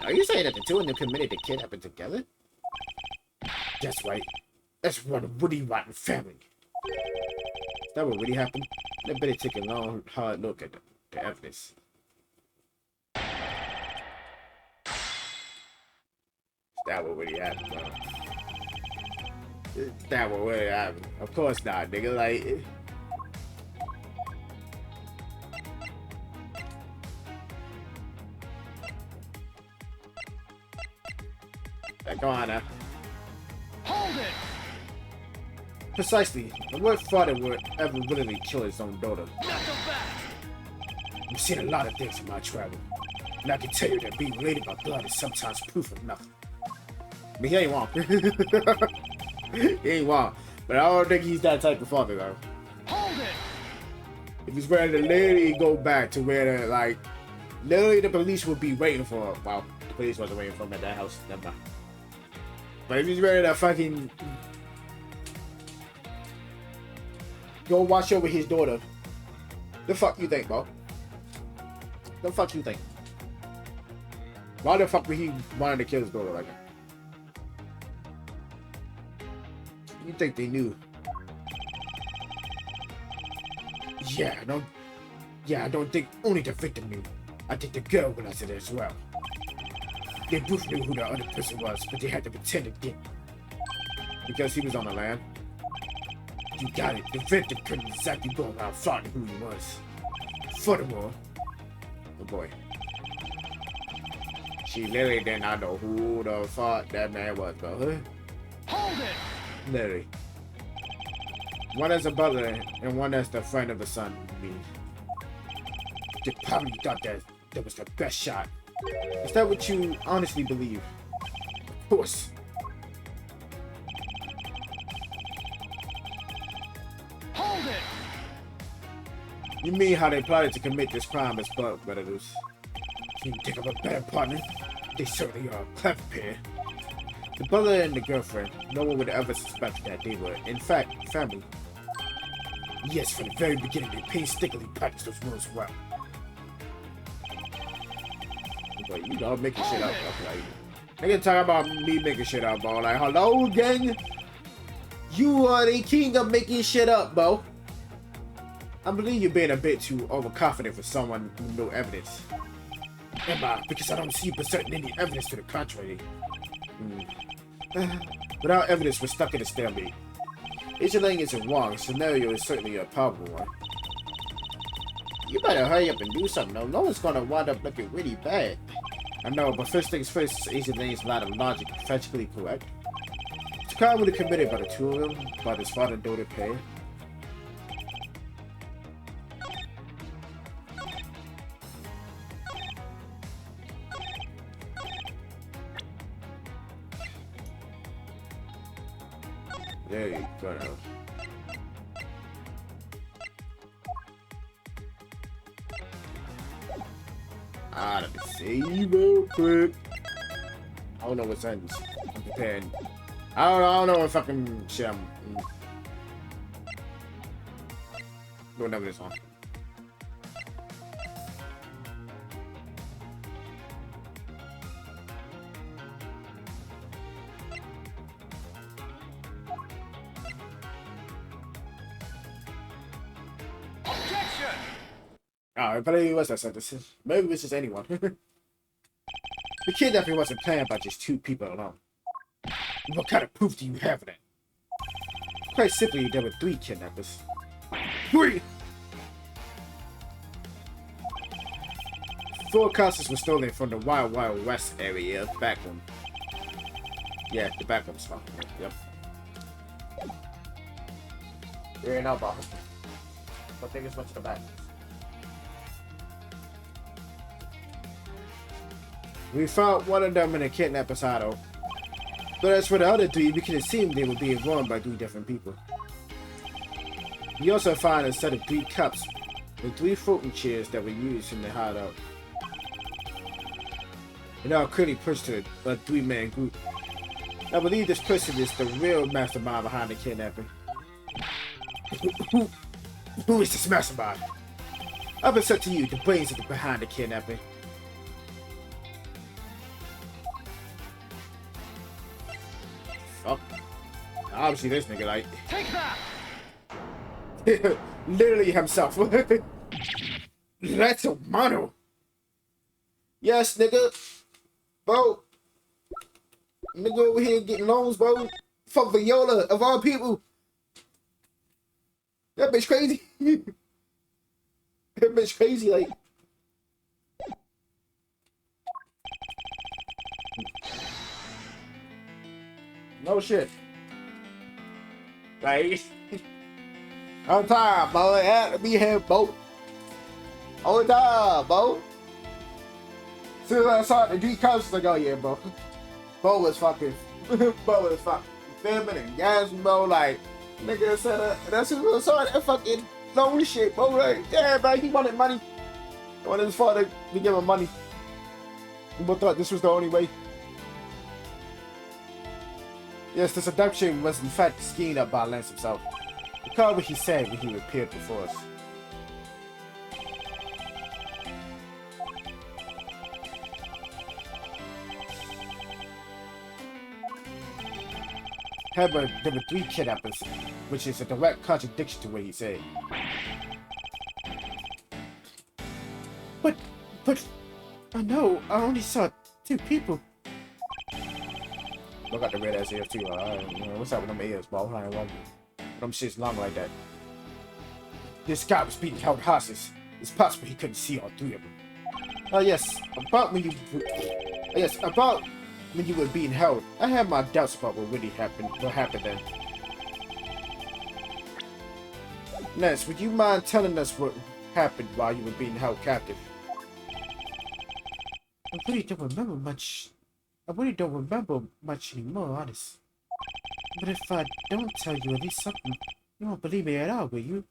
Are you saying that the two of them committed the kidnapping together? That's right. That's one really rotten family. Is that what really happened? I better take a long, hard look at the evidence. Is that what really happened, bro? Is that what really happened? Of course not, nigga. Like, go on now. Hold it! Precisely. And what father would ever willingly kill his own daughter? Not so fast! I've seen a lot of things in my travel. And I can tell you that being related by blood is sometimes proof of nothing. But he ain't wrong. He ain't wrong. But I don't think he's that type of father, though. Hold it! If he's ready to literally go back to where, like, literally the police would be waiting for him. Well, the police wasn't waiting for him at that house. Never mind. But if he's ready to fucking go watch over his daughter, the fuck you think, bro? The fuck you think? Why the fuck would he wanted to kill his daughter like that? You think they knew? Yeah, I don't think only the victim knew. I think the girl realized it as well. They both knew who the other person was, but they had to pretend it didn't. Because he was on the land. You got it. The victim couldn't exactly go around flaunting who he was. Furthermore, oh boy. She literally did not know who the fuck that man was, bro. Huh? Hold it! Literally. One as a butler and one as the friend of the son. They probably thought that was the best shot. Is that what you honestly believe? Of course. Hold it! You mean how they plotted to commit this crime as blood brothers? Can you think of a better partner? They certainly are a clever pair. The brother and the girlfriend, no one would ever suspect that they were, in fact, family. Yes, from the very beginning, they painstakingly practiced those rules well. But you know, making shit up. Like, nigga talking about me making shit up, bro. Like, hello, gang? You are the king of making shit up, bro. I believe you're being a bit too overconfident for someone with no evidence. Am I? Because I don't see you presenting any evidence to the contrary. Without evidence, we're stuck in a stalemate. Agent Lang isn't wrong. The scenario is certainly a powerful one. You better hurry up and do something, though. No one's gonna wind up looking really bad. I know, but first things first, Agent Lang's line of logic is factually correct. The crime would have committed by the two of them, by his father and daughter pair. There you go now. Let me see real quick. I don't know what sentence I'm preparing. I don't know what fucking shit I'm doing number this one. Objection! Alright, but anyway, what's that sentence? Maybe it's just anyone. The kidnapping wasn't planned by just 2 people alone. What kind of proof do you have of that? Quite simply, there were 3 kidnappers. 3! 4 castles were stolen from the Wild Wild West area back room. Yeah, the back room spot. Yep. You're in Alba. I think it's much to the back. We found one of them in a kidnapper's auto. But as for the other 3, we can assume they were being run by 3 different people. We also found a set of 3 cups with 3 floating chairs that were used in the hideout. And are clearly pushed to a 3-man group. I believe this person is the real mastermind behind the kidnapping. Who is this mastermind? I've been said to you, the brains behind the kidnapping. Fuck. Obviously this nigga like... Take that! Literally himself. That's a mono. Yes, nigga. Bro. Nigga over here getting loans, bro. Fuck Viola, of all people. That bitch crazy. That bitch crazy, like... No shit. Like... On time, bro. It had to be here, bro. On time, bro. As soon as I saw the D coast, like, oh yeah, bro. Bo was fucking... Bo was fucking filming and gassing, bro. Like, nigga said, that's who I saw that fucking lonely shit, bro. Like, yeah, bro, he wanted money. He wanted his father to give him money. People thought this was the only way. Yes, the seduction was in fact schemed up by Lance himself. Recall what he said when he appeared before us. However, there were 3 kidnappers, which is a direct contradiction to what he said. But, I know, I only saw 2 people. I got the red ass ears too. What's up with them ears, bro? I ain't wondering. Them shit's long like that. This guy was being held hostage. It's possible he couldn't see all 3 of them. Oh yes, about when you were being held, I had my doubts about what really happened. What happened then? Ness, would you mind telling us what happened while you were being held captive? I really don't remember much. I really don't remember much anymore, honest. But if I don't tell you at least something, you won't believe me at all, will you?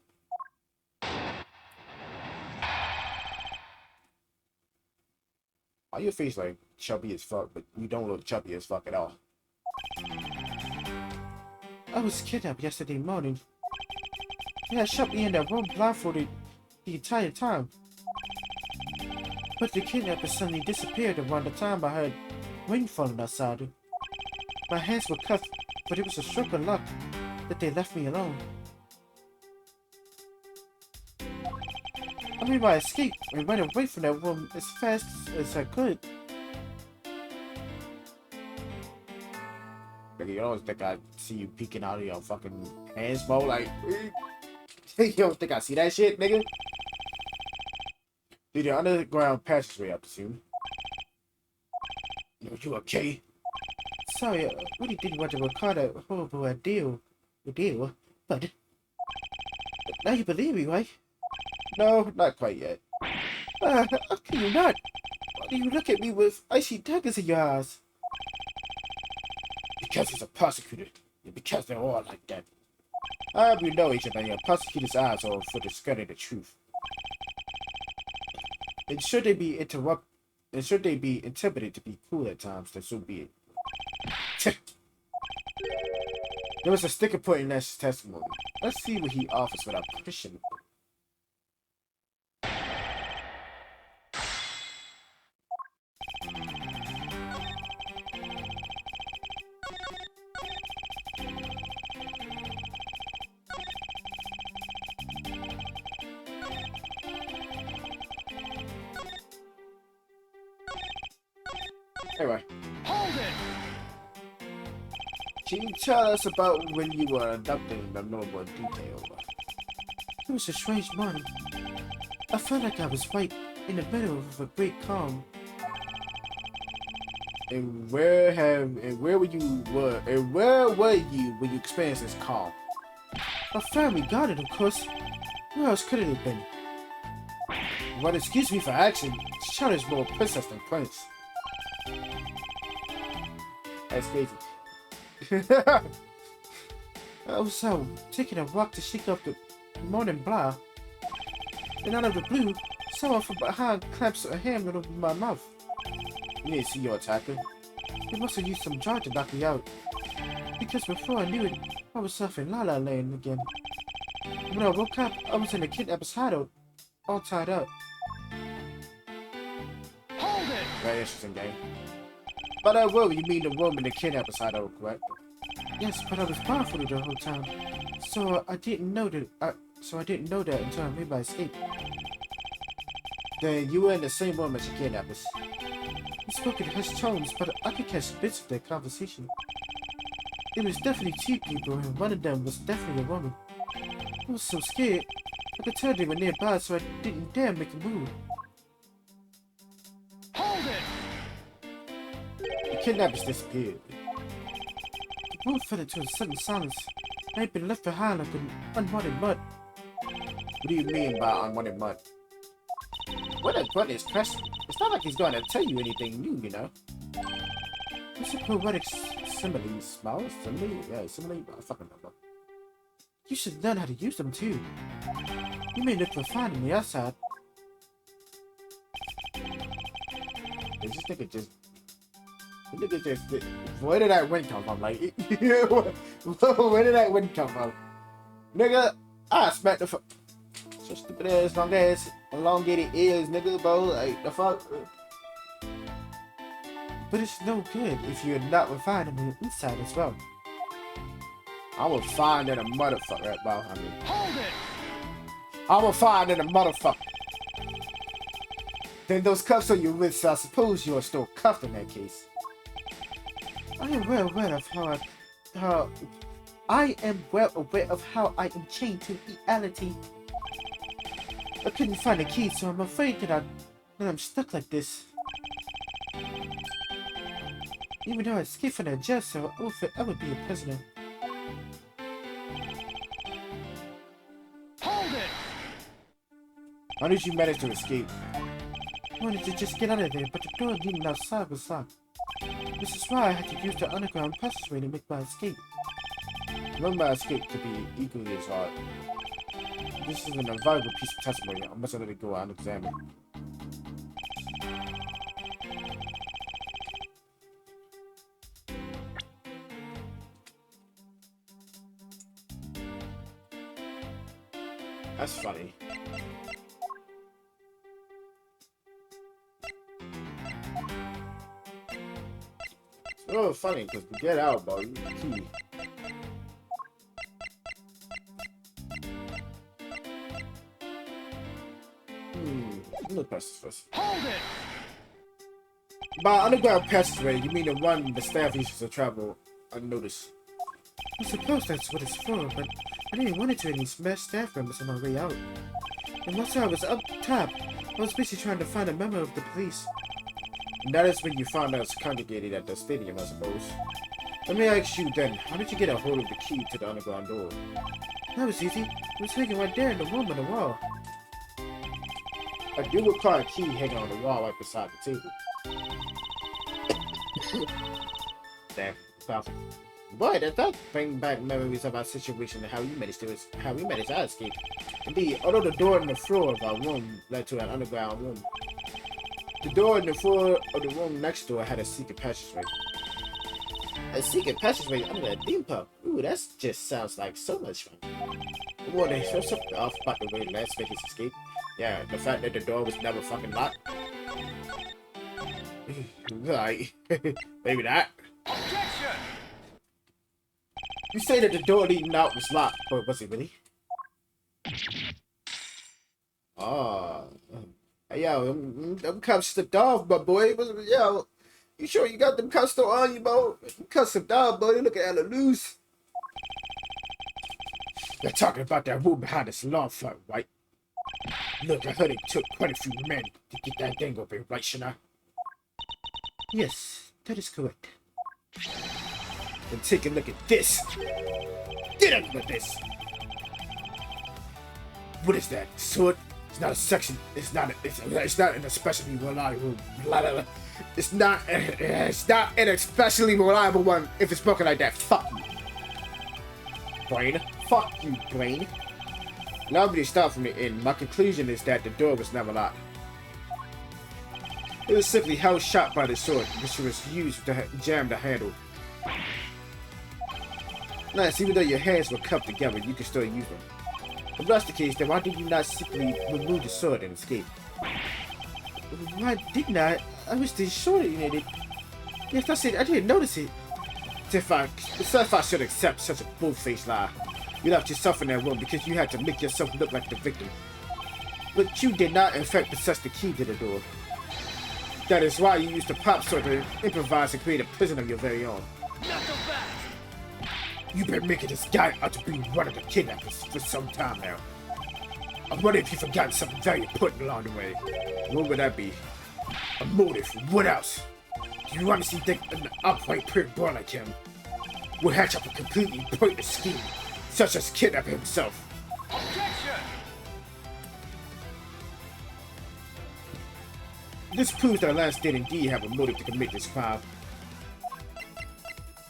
Why your face like chubby as fuck, but you don't look chubby as fuck at all? I was kidnapped yesterday morning. Yeah, shut me in that room blindfolded the entire time. But the kidnapper suddenly disappeared around the time I heard rain falling outside. My hands were cuffed, but it was a stroke of luck that they left me alone. I made my escape and ran away from that room as fast as I could. You don't think I see you peeking out of your fucking hands, bro? Like, you don't think I see that shit, nigga? Through the underground passageway, I presume. You okay? Sorry, I really didn't want to record a horrible ordeal, but now you believe me, right? No, not quite yet. How can you not? Why do you look at me with icy daggers in your eyes? Because he's a prosecutor. Because they're all like that. I hope you know, Agent, that your prosecutor's eyes are for discrediting the truth. And should they be intimidated to be cool at times, then so be it. There was a sticker point in Nash's testimony. Let's see what he offers without pushing. Anyway. Hold it! Can you tell us about when you were abducted in no more detail? It was a strange morning. I felt like I was right in the middle of a great calm. And where were you when you experienced this calm? My family got it, of course. Where else could it have been? Well, excuse me for asking. This child is more princess than prince. That's crazy. I was out taking a walk to shake up the morning blah. And out of the blue, someone from behind claps a hand over my mouth. You didn't see your attacker. They must have used some drug to knock me out. Because before I knew it, I was surfing La La Land again. When I woke up, I was in a kidnapper's hideout, all tied up. Hold it! Very interesting game. But I will, you mean the woman the kidnapper's hideout, correct? Yes, but I was blindfolded the whole time, so I didn't know that. Until I made my escape. Then you were in the same room as your kidnappers. We spoke in hushed tones, but I could catch bits of their conversation. It was definitely two people, and one of them was definitely a woman. I was so scared. I could tell they were nearby, so I didn't dare make a move. Hold it! The kidnappers disappeared. The room fell into a sudden silence. I had been left behind like an unwanted mud. What do you mean by unwanted mud? What a goodness question. It's not like he's going to tell you anything new, you know. It's a poetic Simile, smile, simile, yeah, simile, I fucking don't know. You should learn how to use them too. You may look refined on the outside. This nigga just... Where did that wind come from? Like, where did that wind come from? Nigga, I smacked the fuck. So stupid ass, long ass, elongated ears, nigga, bro. Like, the fuck. But it's no good if you're not refined on the inside as well. I will find that a motherfucker, right, bro? I mean, Hold it! I will find that a motherfucker. Then those cuffs on your wrists, I suppose you are still cuffed in that case. I am well aware of how I am chained to reality. I couldn't find a key, so I'm afraid that I'm stuck like this. Even though I escaped from that jail cell, I will forever be a prisoner. Hold it! How did you manage to escape? I wanted to just get out of there, but the door leading outside was locked. This is why I had to use the underground passageway to make my escape. Remember, my escape to be equally as hard. This is an invaluable piece of testimony. I must let it go unexamined. That's funny. It's a little funny because to get out, bro, you need a key. Look past this first. Hold it! By underground passageway, you mean the one the staff uses to travel unnoticed. I suppose that's what it's for, but I didn't want it to any smash staff members on my way out. And once I was up top, I was busy trying to find a member of the police. And that is when you found out it's congregated at the stadium, I suppose. Let me ask you then, how did you get a hold of the key to the underground door? That was easy. It was hanging right there in the room on the wall. I do recall a key hanging on the wall right beside the table. Damn, powerful. Boy, that does bring back memories of our situation and how we managed our escape. Indeed, although the door on the floor of our room led to an underground room, the door on the floor of the room next door had a secret passageway. A secret passageway under that theme park. Ooh, that just sounds like so much fun. Well, they show something off about the way last Vegas escaped. Yeah, the fact that the door was never fucking locked. Right. Maybe that. Objection! You say that the door leading out was locked, but was it really? Oh. Hey, yo, them cuffs slipped off, my boy. Yo, you sure you got them cuffs still on you, bro? Them cuffs slipped off, buddy. Look at hella loose. They're talking about that room behind the salon front, right? Look, I heard it took quite a few men to get that thing open, right, Shana? Yes, that is correct. Then take a look at this. Get up with this. What is that? Sword? It's not a section. It's not an especially reliable. It's not an especially reliable one. If it's broken like that, fuck you, brain. Fuck you, brain. Allow me to start from the end. My conclusion is that the door was never locked. It was simply held shut by the sword, which was used to jam the handle. Nice, even though your hands were cupped together, you can still use them. If that's the case, then why did you not simply remove the sword and escape? Why didn't I? I was too sure you needed it. Yes, that's it. I didn't notice it. If I should accept such a bull-faced lie, you left yourself in that room because you had to make yourself look like the victim. But you did not, in fact, possess the key to the door. That is why you used the pop sword to improvise and create a prison of your very own. Not so fast! You've been making this guy out to be one of the kidnappers for some time now. I wonder if you've forgotten something very important along the way. What would that be? A motive. What else? Do you honestly think an upright prick boy like him would hatch up a completely pointless scheme, such as kidnap himself? Objection! This proves that Lance did indeed have a motive to commit this crime.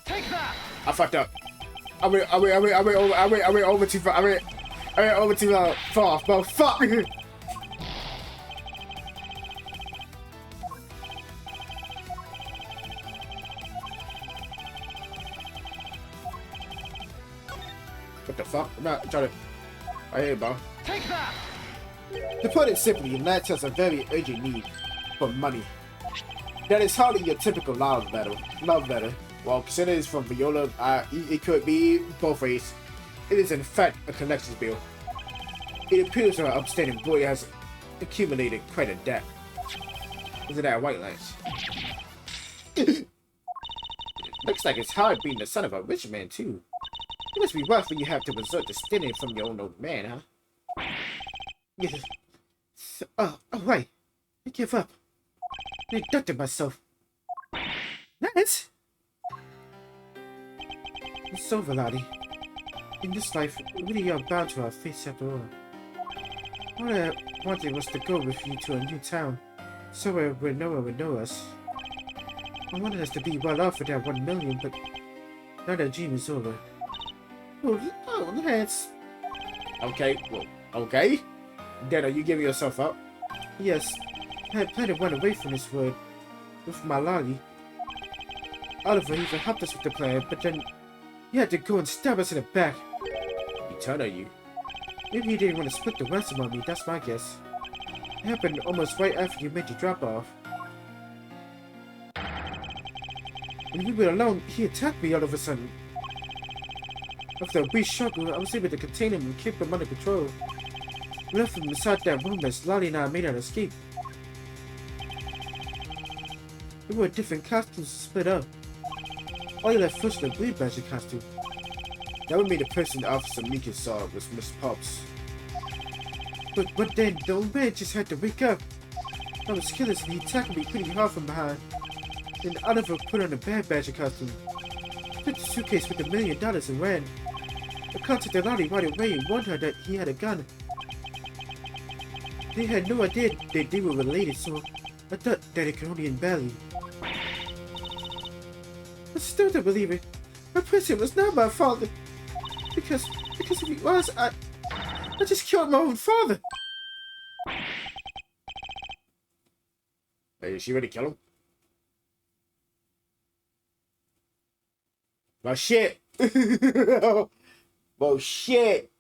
Take that! I fucked up. I went over too far. I went over too far, bro. Fuck! What the fuck? I'm not trying to... Right here, bro. Take that! To put it simply, Lance has a very urgent need for money. That is hardly your typical love letter. Well, consider it's from Viola, it could be both ways. It is in fact a collections bill. It appears our upstanding boy has accumulated quite a debt. Isn't that white, Lance? Looks like it's hard being the son of a rich man, too. It must be rough when you have to resort to stealing from your own old man, huh? Yes. So, right. I give up. I abducted myself. Lance? It's over, laddie. In this life, we are bound to our fates after all. All I wanted was to go with you to a new town, somewhere where no one would know us. I wanted us to be well off with that 1 million, but now that dream is over. Oh, Lance. Okay, well, okay. Then are you giving yourself up? Yes, I had planned to run away from this world with my lolly. Oliver even helped us with the plan, but then he had to go and stab us in the back. He turned on you. Maybe he didn't want to split the ransom on me, that's my guess. It happened almost right after you made your drop-off. When we were alone, he attacked me all of a sudden. After a brief struggle, I was able to contain him and keep him under control. We left him inside that room as Lolly and I made our escape. We wore different costumes to split up. All you left was the Blue Badger costume. That would mean the person Officer Mika saw was Miss Pops. But then the old man just had to wake up. I was killers and he attacked me pretty hard from behind. Then Oliver put on a Bad Badger costume. Took the suitcase with $1 million and ran. I contacted Lolly right away and warned her that he had a gun. They had no idea that they were related, so I thought that it could only end badly. I still don't believe it. A person was not my father. Because if he was, I just killed my own father. Hey, did she really kill him? Well, shit. Well, shit.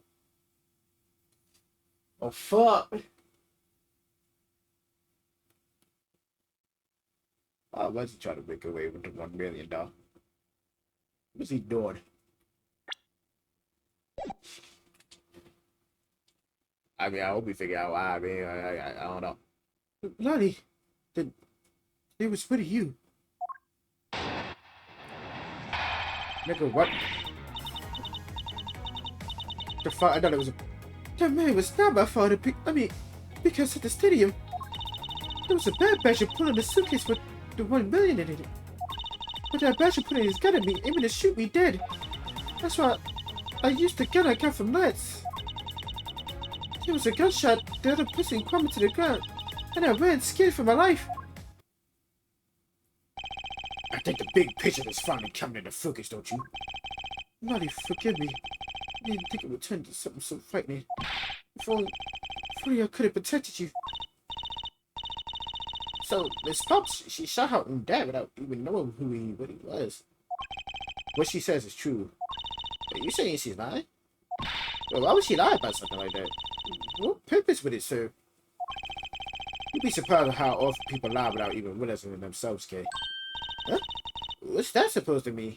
Oh, fuck. Oh, what's he trying to make away with the $1 million? What's he doing? I mean, I hope we figure out why. I mean, I don't know. Lonnie, it was for you. Nigga, what? The fuck? I thought it was a... That man was not my father. Because at the stadium, there was a bad badger pulling a suitcase with the $1 million in it. But that badger put his gun at me, aiming to shoot me dead. That's why I used the gun I got from Lance. There was a gunshot, the other person crumbled to the ground, and I ran scared for my life. I think the big picture is finally coming into focus, don't you? Lonnie, forgive me. I didn't think it would turn into something so frightening. If only I could have protected you. So, Miss Pops, she shot her own dad without even knowing what he was. What she says is true. Are you saying she's lying? Well, why would she lie about something like that? What purpose would it serve? You'd be surprised at how often people lie without even realizing it themselves, Kay. Huh? What's that supposed to mean?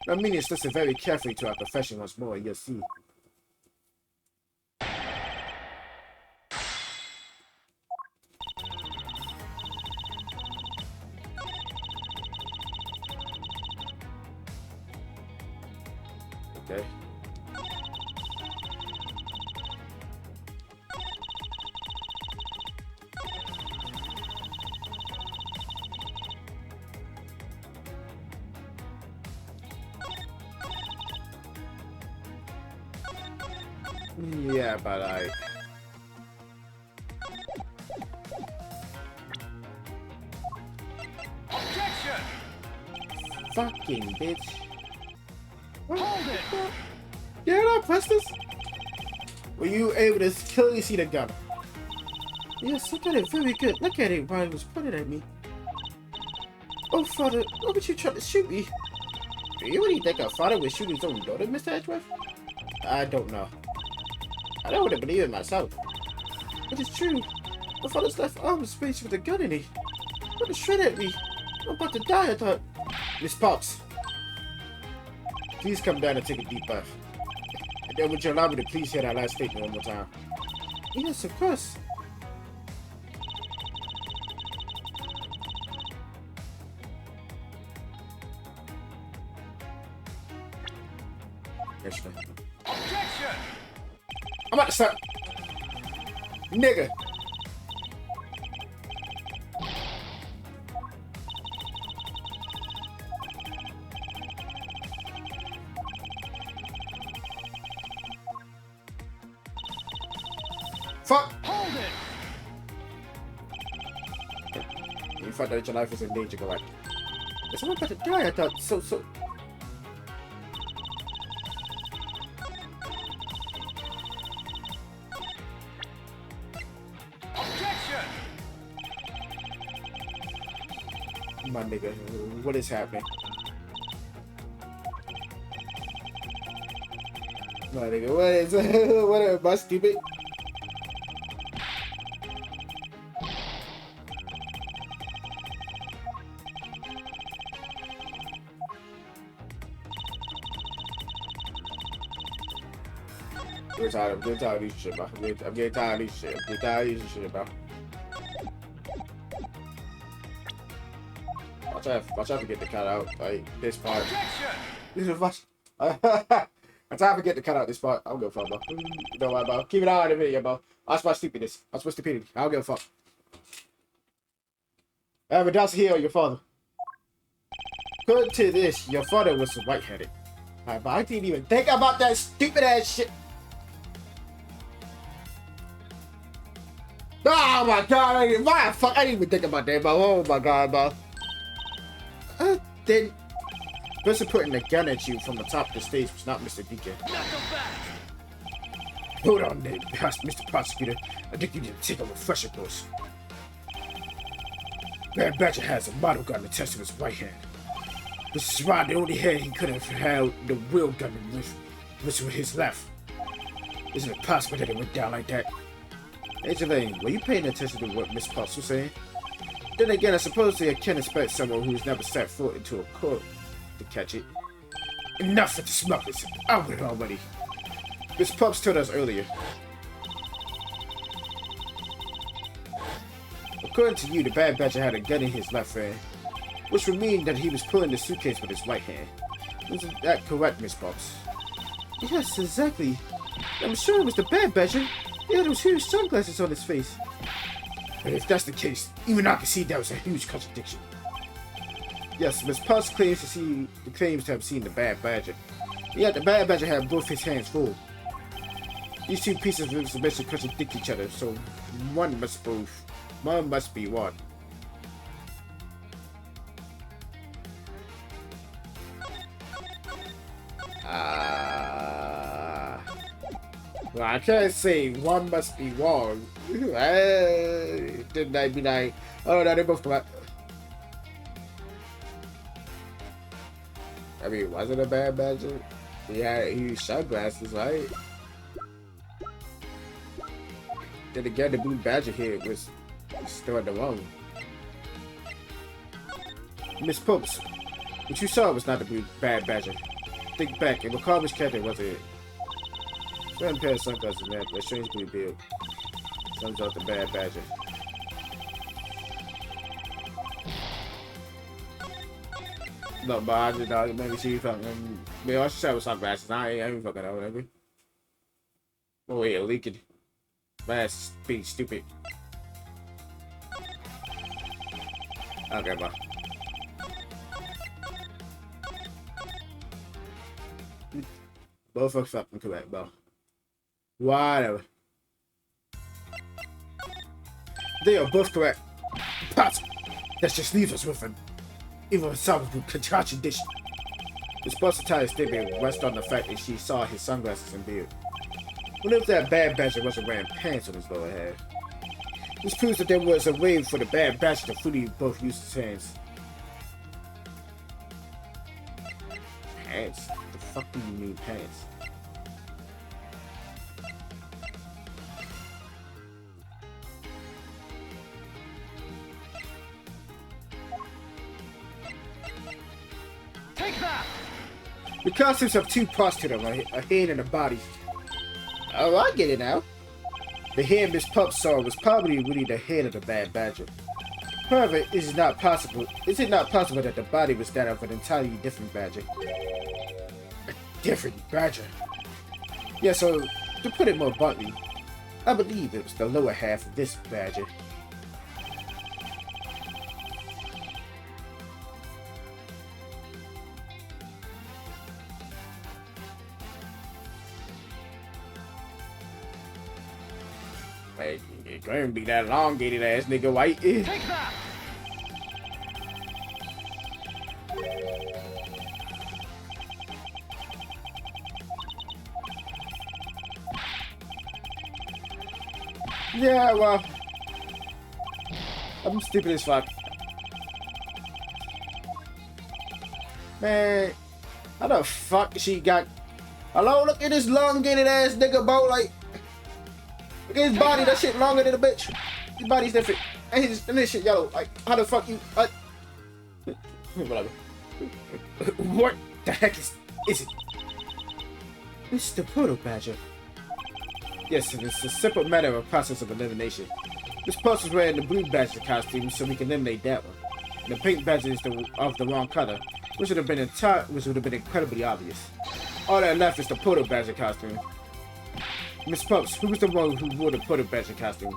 I mean, it's listen very carefully to our profession once more, and you'll see. Okay. Yeah, but Objection! fucking bitch. Hold it! Get up, Festus! Were you able to clearly see the gun? Yes, I got it very good. Look at it while it was pointed at me. Oh, father, why would you try to shoot me? Do you really think a father would shoot his own daughter, Mr. Edgeworth? I don't know. I don't want to believe it myself. It is true. My father's left arm was raised with a gun in it. What a shred at me. I'm about to die, I thought. Miss Pops, please come down and take a deep breath. And then would you allow me to please hear that last statement one more time? Yes, of course. Yes, ma'am. Objection! I'm about to start. Nigga. Fuck. Hold it! You thought that your life was in danger, correct? Yes, I'm about to die, I thought. So. Objection! My nigga, what is happening? My nigga, what is what am I stupid? I'm getting tired of these shit, bro. I'm getting tired of these shit. I'm getting tired of these shit, bro. Watch out to get the cut out, like, this part. Objection! This is watch. I'm trying to get the cut out this part. I don't give a fuck, bro. You know what, bro? Keep it out of the video, bro. Watch my stupidness. Watch my stupidity. I don't give a fuck. But that's here, your father. According to this, your father was white-headed. But I didn't even think about that stupid ass shit. Oh my god, I didn't even think about that, bro. Oh my god, bro. Then person putting a gun at you from the top of the stage was not Mr. Deacon. Hold on there, Mr. Prosecutor. I think you need to take a refresher course. Bad Badger has a model gun attached to his right hand. This is why the only hand he could have held the real gun with was with his left. Isn't it possible that it went down like that? Angeline, were you paying attention to what Miss Potts was saying? Then again, I suppose they can expect someone who's never set foot into a court to catch it. Enough with the smugglers. Out with it already. Miss Potts told us earlier. According to you, the Bad Badger had a gun in his left hand, which would mean that he was pulling the suitcase with his right hand. Isn't that correct, Miss Potts? Yes, exactly. I'm sure it was the Bad Badger. He had those huge sunglasses on his face. But if that's the case, even I can see that was a huge contradiction. Yes, Miss Potts claims to have seen the Bad Badger. Yet the Bad Badger had both his hands full. These two pieces of information contradict each other, so one must be one. Well, I can't say one must be wrong. Didn't I be like, oh no, they both correct. I mean, wasn't a Bad Badger? He had huge sunglasses, right? Then again, the Blue Badger here was still in the wrong. Miss Popes, what you saw was not the Blue Bad Badger. Think back, and recall which character was it? One pair of sunglasses and a strange blue beard. Sums out the Bad Badger. No, but I just thought maybe she fucking. Maybe I should say with sunglasses. I ain't fucking out, whatever. Oh, yeah, leaking. That's being stupid. Okay, bye. Both are fucking correct, bro. Whatever. They are both correct. But that just leaves us with an even solvable contradiction. This versatile statement rests on the fact that she saw his sunglasses and beard. What if that Bad Badger wasn't wearing pants on his lower half? This proves that there was a way for the Bad Badger to fully both use his hands. Pants? The fuck do you mean pants? Take that! The costumes have two parts to them, a hand and a body. Oh, I get it now. The hand Miss Pup saw was probably really the head of the Bad Badger. However, is it not possible that the body was that of an entirely different badger? A different badger? Yeah, so, to put it more bluntly, I believe it was the lower half of this badger. Like, it couldn't be that elongated ass nigga white. Take that! Yeah, well, I'm stupid as fuck. Man, how the fuck she got? Hello, look at this elongated ass nigga, bro. Like, look at his body. That shit longer than a bitch. His body's different. And this shit yellow. Like, how the fuck you? Like, whatever. What the heck is it? It's the Proto Badger. Yes, it's a simple matter of process of elimination. This person is wearing the Blue Badger costume, so we can eliminate that one. And the Pink Badger is of the wrong color, which would have been incredibly obvious. All that left is the Proto Badger costume. Miss Pups, who was the one who wore the Proto Badger costume?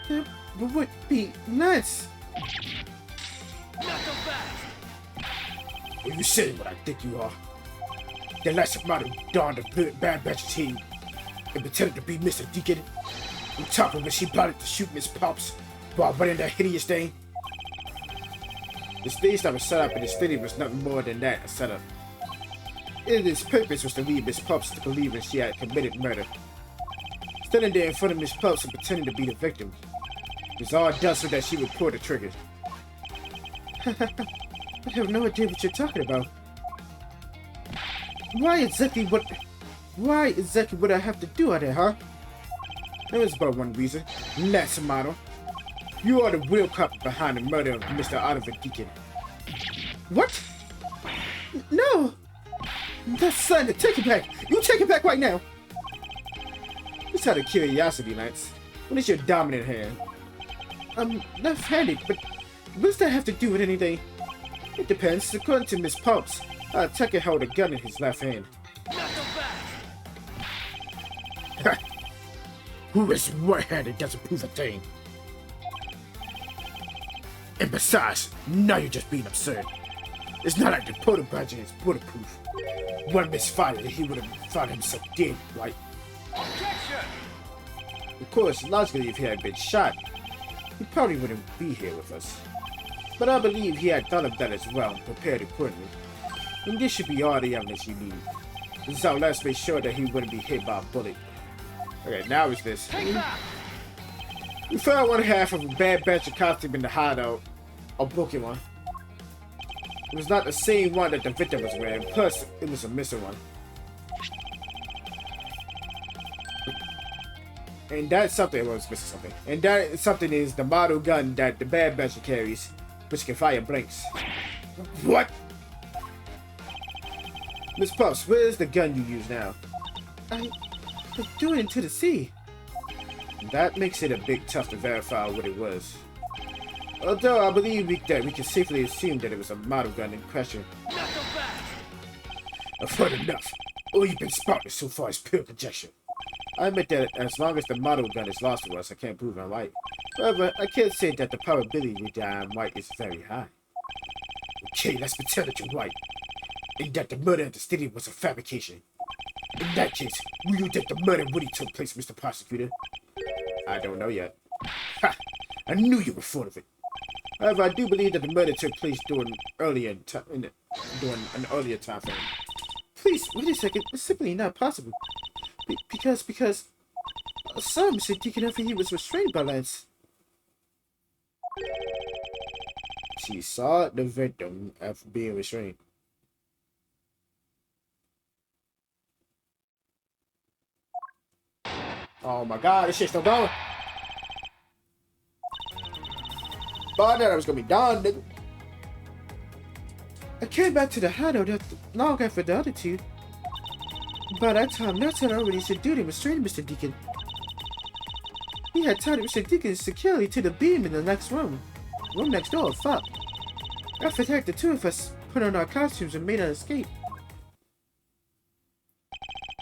That would be Lance. Not so fast! Well, you say what I think you are. The last model donned the Bad Badger team and pretended to be Mr. Deacon. On top of it, she plotted to shoot Miss Pops while running that hideous thing. The stage that was set up in the stadium was nothing more than that, a setup. Its purpose was to lead Miss Pups to believing she had committed murder. Standing there in front of Miss Pups and pretending to be the victim. It was all done so that she would pull the trigger. I have no idea what you're talking about. Why exactly would I have to do all that, huh? There was but one reason. That's a model. You are the real culprit behind the murder of Mr. Oliver Deacon. What? No! That's son, take it back! You take it back right now! Just out of curiosity, Lance. What is your dominant hand? I'm left-handed, but what does that have to do with anything? It depends. According to Miss Pumps, our attacker held a gun in his left hand. Not so fast. Who is right-handed doesn't prove a thing. And besides, now you're just being absurd. It's not like the portal badge is bulletproof. One misfire, he would have found himself dead, right? Objection! Of course, logically, if he had been shot, he probably wouldn't be here with us. But I believe he had thought of that as well and prepared accordingly. And this should be all the evidence you need. This is how let's make sure that he wouldn't be hit by a bullet. Okay, now is this. Take that! We found one half of a bad batch of costume in the hideout. A broken one. It was not the same one that the victim was wearing, plus it was a missing one. And that's something, well, it's missing something. And that something is the model gun that the bad batch carries, which can fire blanks. What? Miss Puffs, where's the gun you use now? I threw it into the sea. That makes it a bit tough to verify what it was. Although I believe that we can safely assume that it was a model gun in question. Not so fast! I've heard enough. All you've been spouting so far is pure projection. I admit that as long as the model gun is lost to us, I can't prove I'm right. However, I can say that the probability that I'm right is very high. Okay, let's pretend that you're right. And that the murder at the stadium was a fabrication. In that case, will you think the murder really took place, Mr. Prosecutor? I don't know yet. Ha! I knew you were full of it. However, I do believe that the murder took place during an earlier time frame. Please, wait a second. It's simply not possible. Because I saw Mr. Deacon after he was restrained by Lance. She saw the victim after being restrained. Oh my god, this shit's still going. But I thought I was gonna be done, nigga. I came back to the hideout long after the other two. By that time, Nats had already subdued and restrained Mr. Deacon. He had tied Mr. Deacon securely to the beam in the next room. Room next door, fuck. After that, the two of us put on our costumes and made an escape.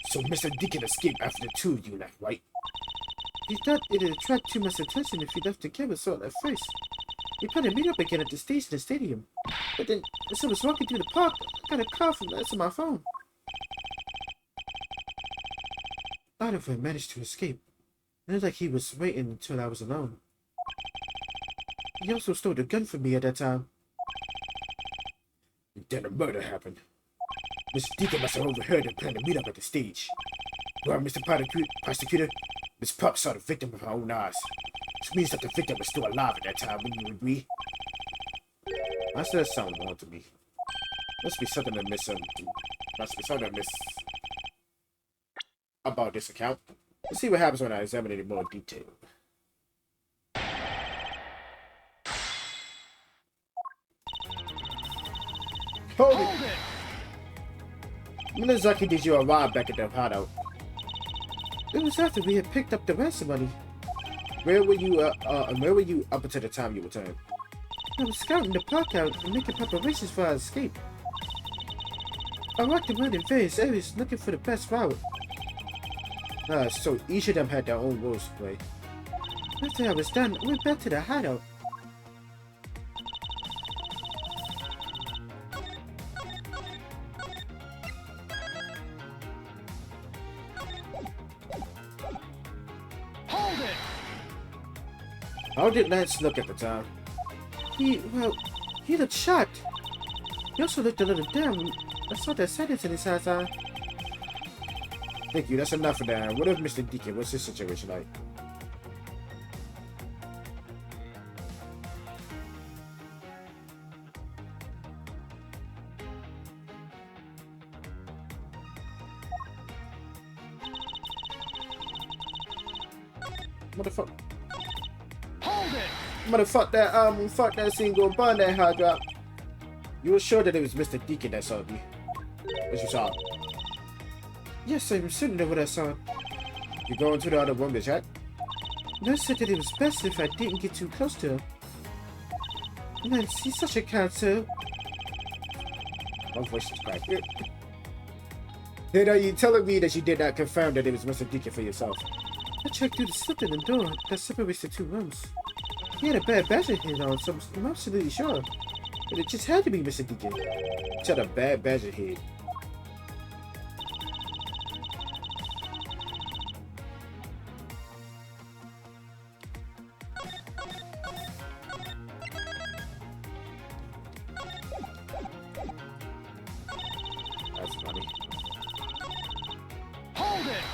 So Mr. Deacon escaped after the two of you left, right? He thought it'd attract too much attention if he left the camera so at first. We planned to meet up again at the station in the stadium. But then, as I was walking through the park, I got a call from Lance on my phone. Oliver managed to escape. It looked like he was waiting until I was alone. He also stole the gun from me at that time. And then a murder happened. Mr. Deacon must have overheard and planned to meet up at the stage. Well, Mr. Prosecutor, Miss Pup saw the victim with her own eyes. Which means that the victim was still alive at that time, wouldn't you agree? I said something wrong to me. Must be something to miss about this account. Let's see what happens when I examine it in more detail. Hold it! When exactly did you arrive back at the hideout? It was after we had picked up the ransom money. Where were you up until the time you returned? I was scouting the park out and making preparations for our escape. I walked around in various areas looking for the best route. So each of them had their own roles to play. After I was done, I went back to the hideout. Hold it! How did Lance look at the time? He He looked shocked. He also looked a little down. I saw that sadness in his eyes. Thank you, that's enough of that. What of Mr. Deacon? What's his situation like? Motherfucker. Hold it! Motherfuck fuck that scene go burn that hard drop. You were sure that it was Mr. Deacon that saw me. What you saw? Yes, I'm certain of what I saw. You going to the other room to check? Nurse said that it was best if I didn't get too close to him. Man, he's such a coward, sir. My voice is cracked. Then are you telling me that you did not confirm that it was Mr. Deacon for yourself? I checked through the slit in the door that separates the two rooms. He had a bad badger head on, so I'm absolutely sure. But it just had to be Mr. Deacon. Shut a bad badger head. That's funny. Hold it!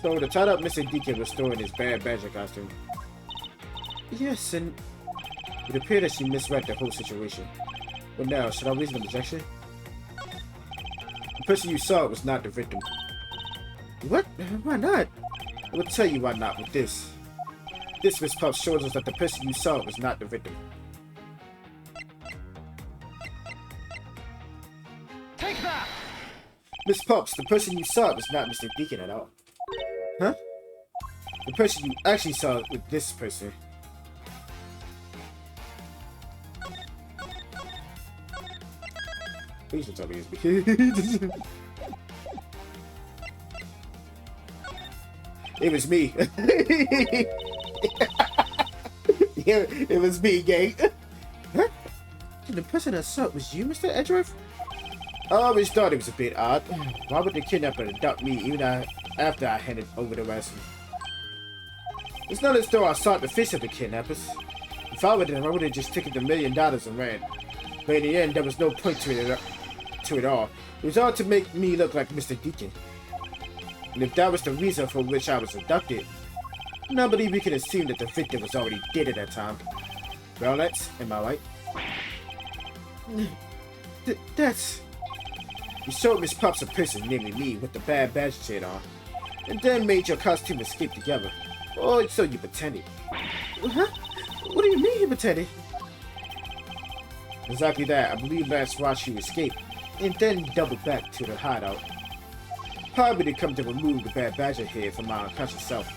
So the tied up Mr. Deacon was still in his bad badger costume. Yes, and It appeared that she misread the whole situation. Well now, should I raise an objection? The person you saw was not the victim. what? Why not? I will tell you why not with this. This, Miss Puff, shows us that the person you saw was not the victim. Take that! Miss Pups, the person you saw was not Mr. Deacon at all. Huh? The person you actually saw was this person. Please don't tell me it's because... It was me. Yeah, it was me, gang. Huh? And the person I saw was you, Mr. Edgeworth? I always thought it was a bit odd. Why would the kidnapper abduct me even after I handed over the ransom? It's not as though I sought the face of the kidnappers. If I were them, I would have just taken the $1 million and ran. But in the end, there was no point to it all. It was all to make me look like Mr. Deacon. And if that was the reason for which I was abducted, then I believe we can assume that the victim was already dead at that time. Well, that's... am I right? That's... You showed Miss Pups a person, namely me, with the bad badge shit on, and then made your costume escape together. Or so you pretended. Huh? What do you mean he pretended? Exactly that. I believe that's why she escaped, and then doubled back to the hideout. Probably to come to remove the bad badger head from my unconscious self.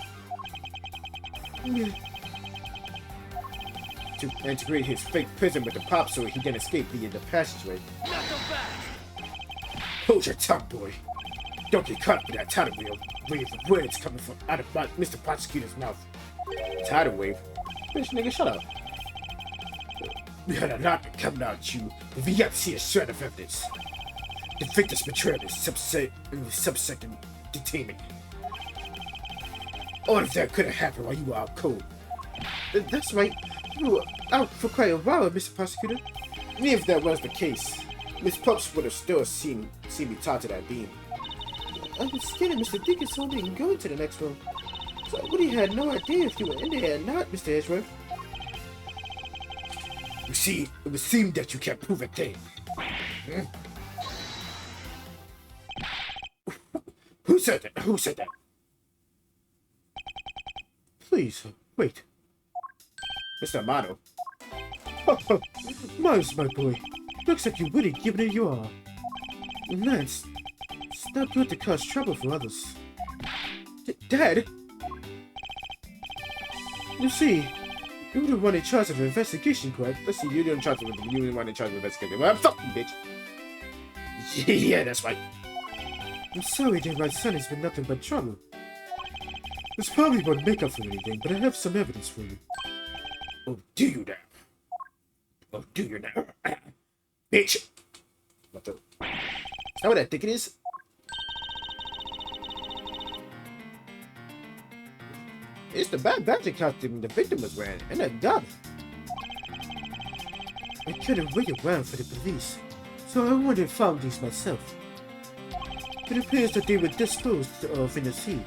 To integrate his fake prison with the pop so he can escape via the passageway. Not so fast! Hold your tongue, boy. Don't get caught up in that tidal wave of words coming from out of Mr. Prosecutor's mouth. Tidal wave? Bitch, nigga, shut up. We had a lot coming out at you, but we got to see a shred of evidence. The victim's betrayal is subsecond detainment. All of that could have happened while you were out cold. That's right. You were out for quite a while, Mr. Prosecutor. Even if that was the case, Miss Pups would have still seen me tied to that beam. I was scared of Mr. Deacon, so I didn't go into the next room. So I really had no idea if you were in there or not, Mr. Edgeworth. You see, it would seem that you can't prove a thing. Who said that? Who said that? Please, wait. Mr. Amato. Miles, my boy. Looks like you're really giving it you are. Lance, it's not good to cause trouble for others. Dad? You see, you're the one in charge of investigation, correct? Let's see, you're in charge of investigation. Well, fuck you, bitch. Yeah, that's right. I'm sorry that my son has been nothing but trouble. It's probably won't make up for anything, but I have some evidence for you. Oh, do you now? Oh, do you now? Bitch! What the? Is that what I think it is? It's the bad badger costume the victim was wearing, and a gun. I couldn't wait around for the police, so I went and found these myself. It appears that they were disposed of in the sea.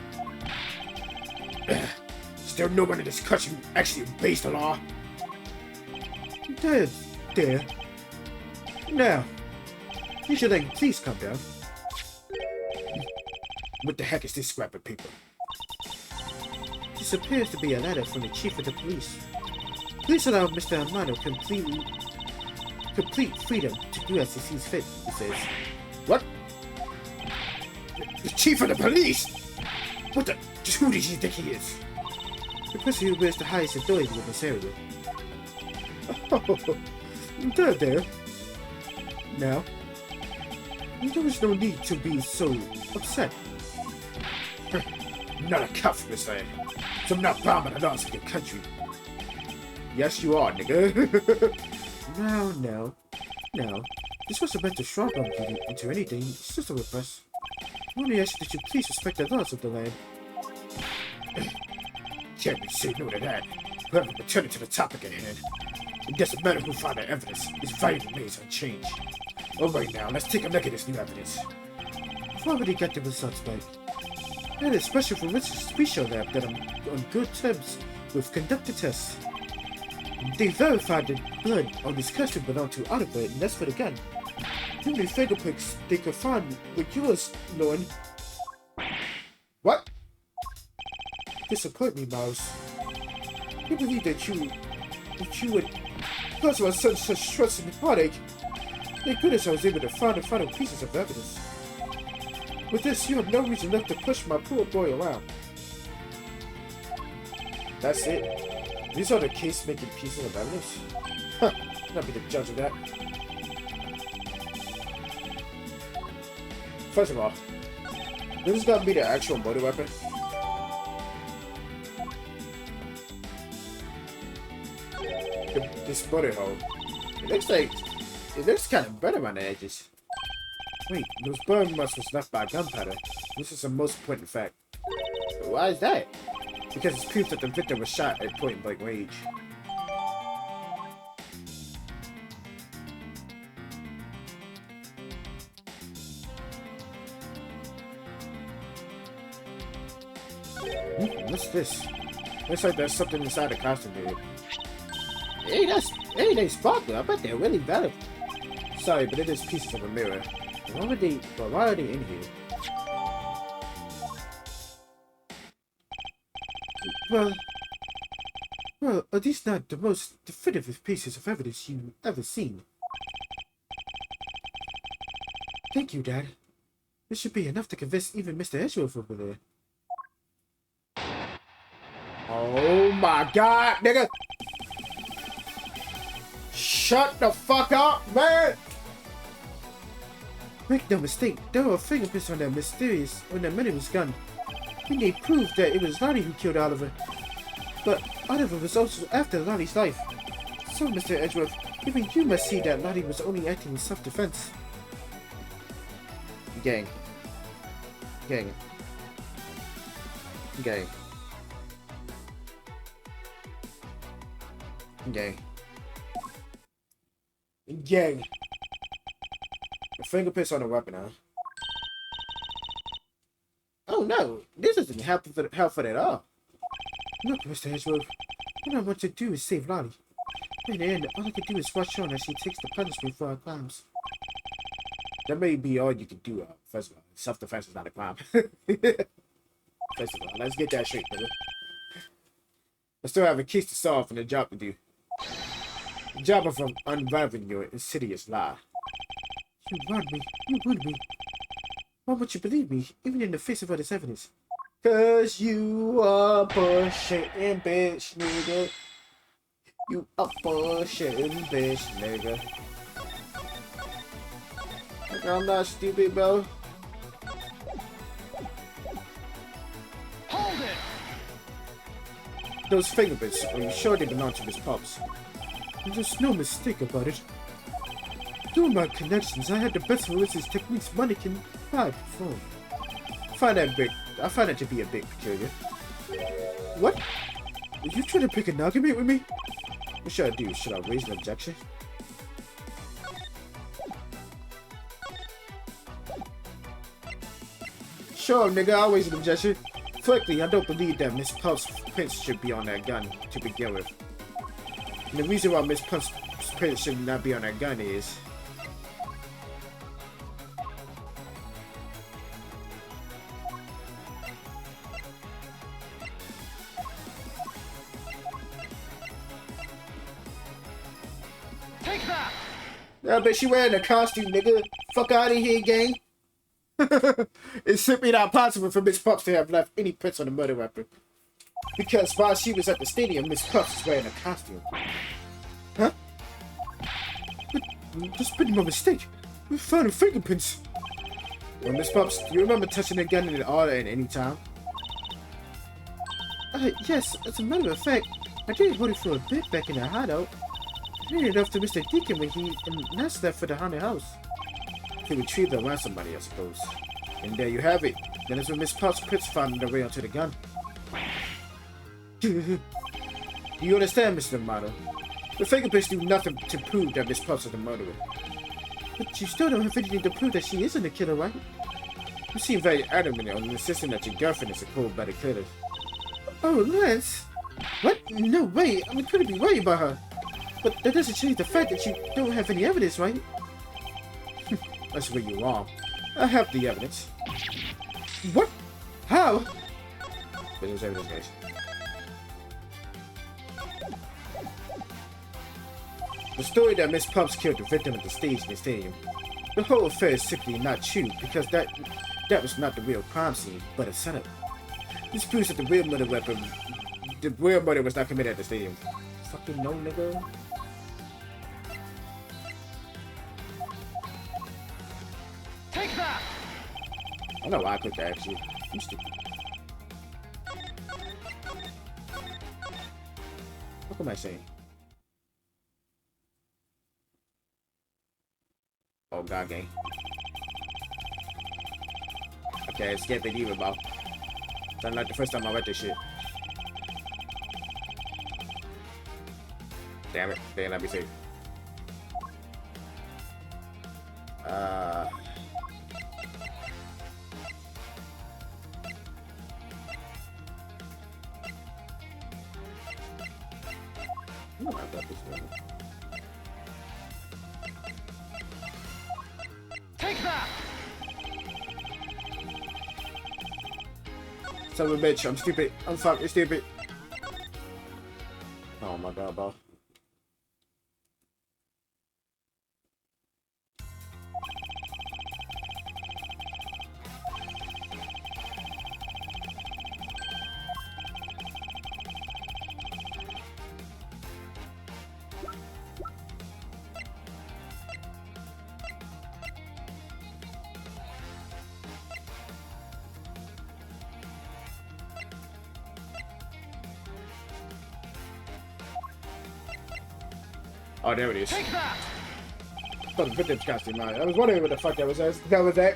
Still no one in this country actually obeys the law. There. Now, you should please calm down. What the heck is this scrap of paper? This appears to be a letter from the chief of the police. Please allow Mr. Amano complete freedom to do as he sees fit, he says. What? The chief of the police? What the? Who does he think he is? The person who wears the highest authority in this area. Oh, there. Now, there is no need to be so upset. I'm not a cop from this land, so I'm not bound by the laws of your country. Yes, you are, nigga. Now. This wasn't meant to strong arm you into anything. It's just a request. I only ask that you please respect the laws of the land. Can't we say no to that? However, returning to the topic at hand. It doesn't matter who found the evidence. Its value remains unchanged. Alright now, let's take a look at this new evidence. I've already got the results back. I had a special forensic special lab that I'm on good terms with conducted tests. They verified the blood on this costume belonged to Oliver, and that's for the gun. The only fingerprints they could find were yours, Lauren. What? Disappoint me, Miles. You believe that you would cause my son such stress and heartache. Thank goodness I was able to find the final pieces of evidence. With this, you have no reason left to push my poor boy around. That's it? These are the case-making pieces of evidence? Huh, not be the judge of that. First of all, this is gonna be the actual motor weapon. This motor hole. It looks kind of burnt around the edges. Wait, those burn marks was left by gunpowder. This is the most important fact. Why is that? Because it's proof that the victim was shot at point-blank range. What's this? Looks like there's something inside the costume here. Hey, they sparkle. I bet they're really valuable. Sorry, but it is pieces of a mirror. Why are they in here? Well, are these not the most definitive pieces of evidence you've ever seen? Thank you, Dad. This should be enough to convince even Mr. Edgeworth over there. Oh my god, nigga! Shut the fuck up, man! Make no mistake, there were fingerprints on that MyNameDyspo gun. And they proved that it was Lonnie who killed Oliver. But Oliver was also after Lonnie's life. So, Mr. Edgeworth, even you must see that Lonnie was only acting in self-defense. Gang. The fingerprints on the weapon, huh? Oh no, this isn't helpful at all. Look, Mr. Edgeworth, what I want to do is save Lonnie. In the end, all I can do is watch on as she takes the punishment for her crimes. That may be all you can do. First of all, self-defense is not a crime. First of all, let's get that straight, brother. I still have a case to solve and a job to do. The job of unraveling your insidious lie. You would me. Why would you believe me, even in the face of all this evidence? 'Cause you are bullshitting, bitch, nigga. You are bullshitting, bitch, nigga. Look, I'm not stupid, bro. Hold it! Those fingerprints, are you sure they belong to Miss Pops? There's no mistake about it. Through my connections, I had the best forensics techniques money can buy before. I find that to be a bit peculiar. What? Are you trying to pick an argument with me? What should I do? Should I raise an objection? Sure, nigga, I'll raise an objection. Frankly, I don't believe that Miss Puff's prints should be on that gun to begin with. And the reason why Miss Puff's prints should not be on that gun is... Take that! I bet she wearing a costume, nigga. Fuck out of here, gang. It's simply not possible for Miss Puffs to have left any prints on the murder weapon. Because while she was at the stadium, Miss Puffs was wearing a costume. Huh? That's pretty much a mistake. We found her fingerprints. Well, Miss Puffs, do you remember touching a gun in the order at any time? Yes, as a matter of fact, I did hold it for a bit back in the hideout. I handed it off to Mr. Deacon when he announced that for the haunted house. He retrieved it around somebody, I suppose. And there you have it. That is when Miss Puff's prints found their way onto the gun. Do you understand, Mr. Amato? The fingerprints do nothing to prove that Miss Puffs is the murderer. But you still don't have anything to prove that she isn't the killer, right? You seem very adamant on insisting that your girlfriend is a cold-blooded killer. Oh, Lance! What? No way! I'm incredibly worried about her. But that doesn't change the fact that you don't have any evidence, right? That's where you're wrong. I have the evidence. What? How? There's evidence, guys. The story that Miss Puffs killed the victim at the stage in the stadium. The whole affair is simply not true because that was not the real crime scene, but a setup. This proves that the real murder was not committed at the stadium. Fucking no, nigga. Take that! I know why I clicked that actually. I'm stupid. What am I saying? Oh god, gang. Okay, it's getting even, bro. Sound like the first time I read this shit. Damn it. Damn, let me see. I got this one. Take that! Son of a bitch, I'm stupid. I'm fucking stupid. Oh my god, bro. Oh, there it is. Take that! Oh, the victim's costume. I was wondering what the fuck that was at,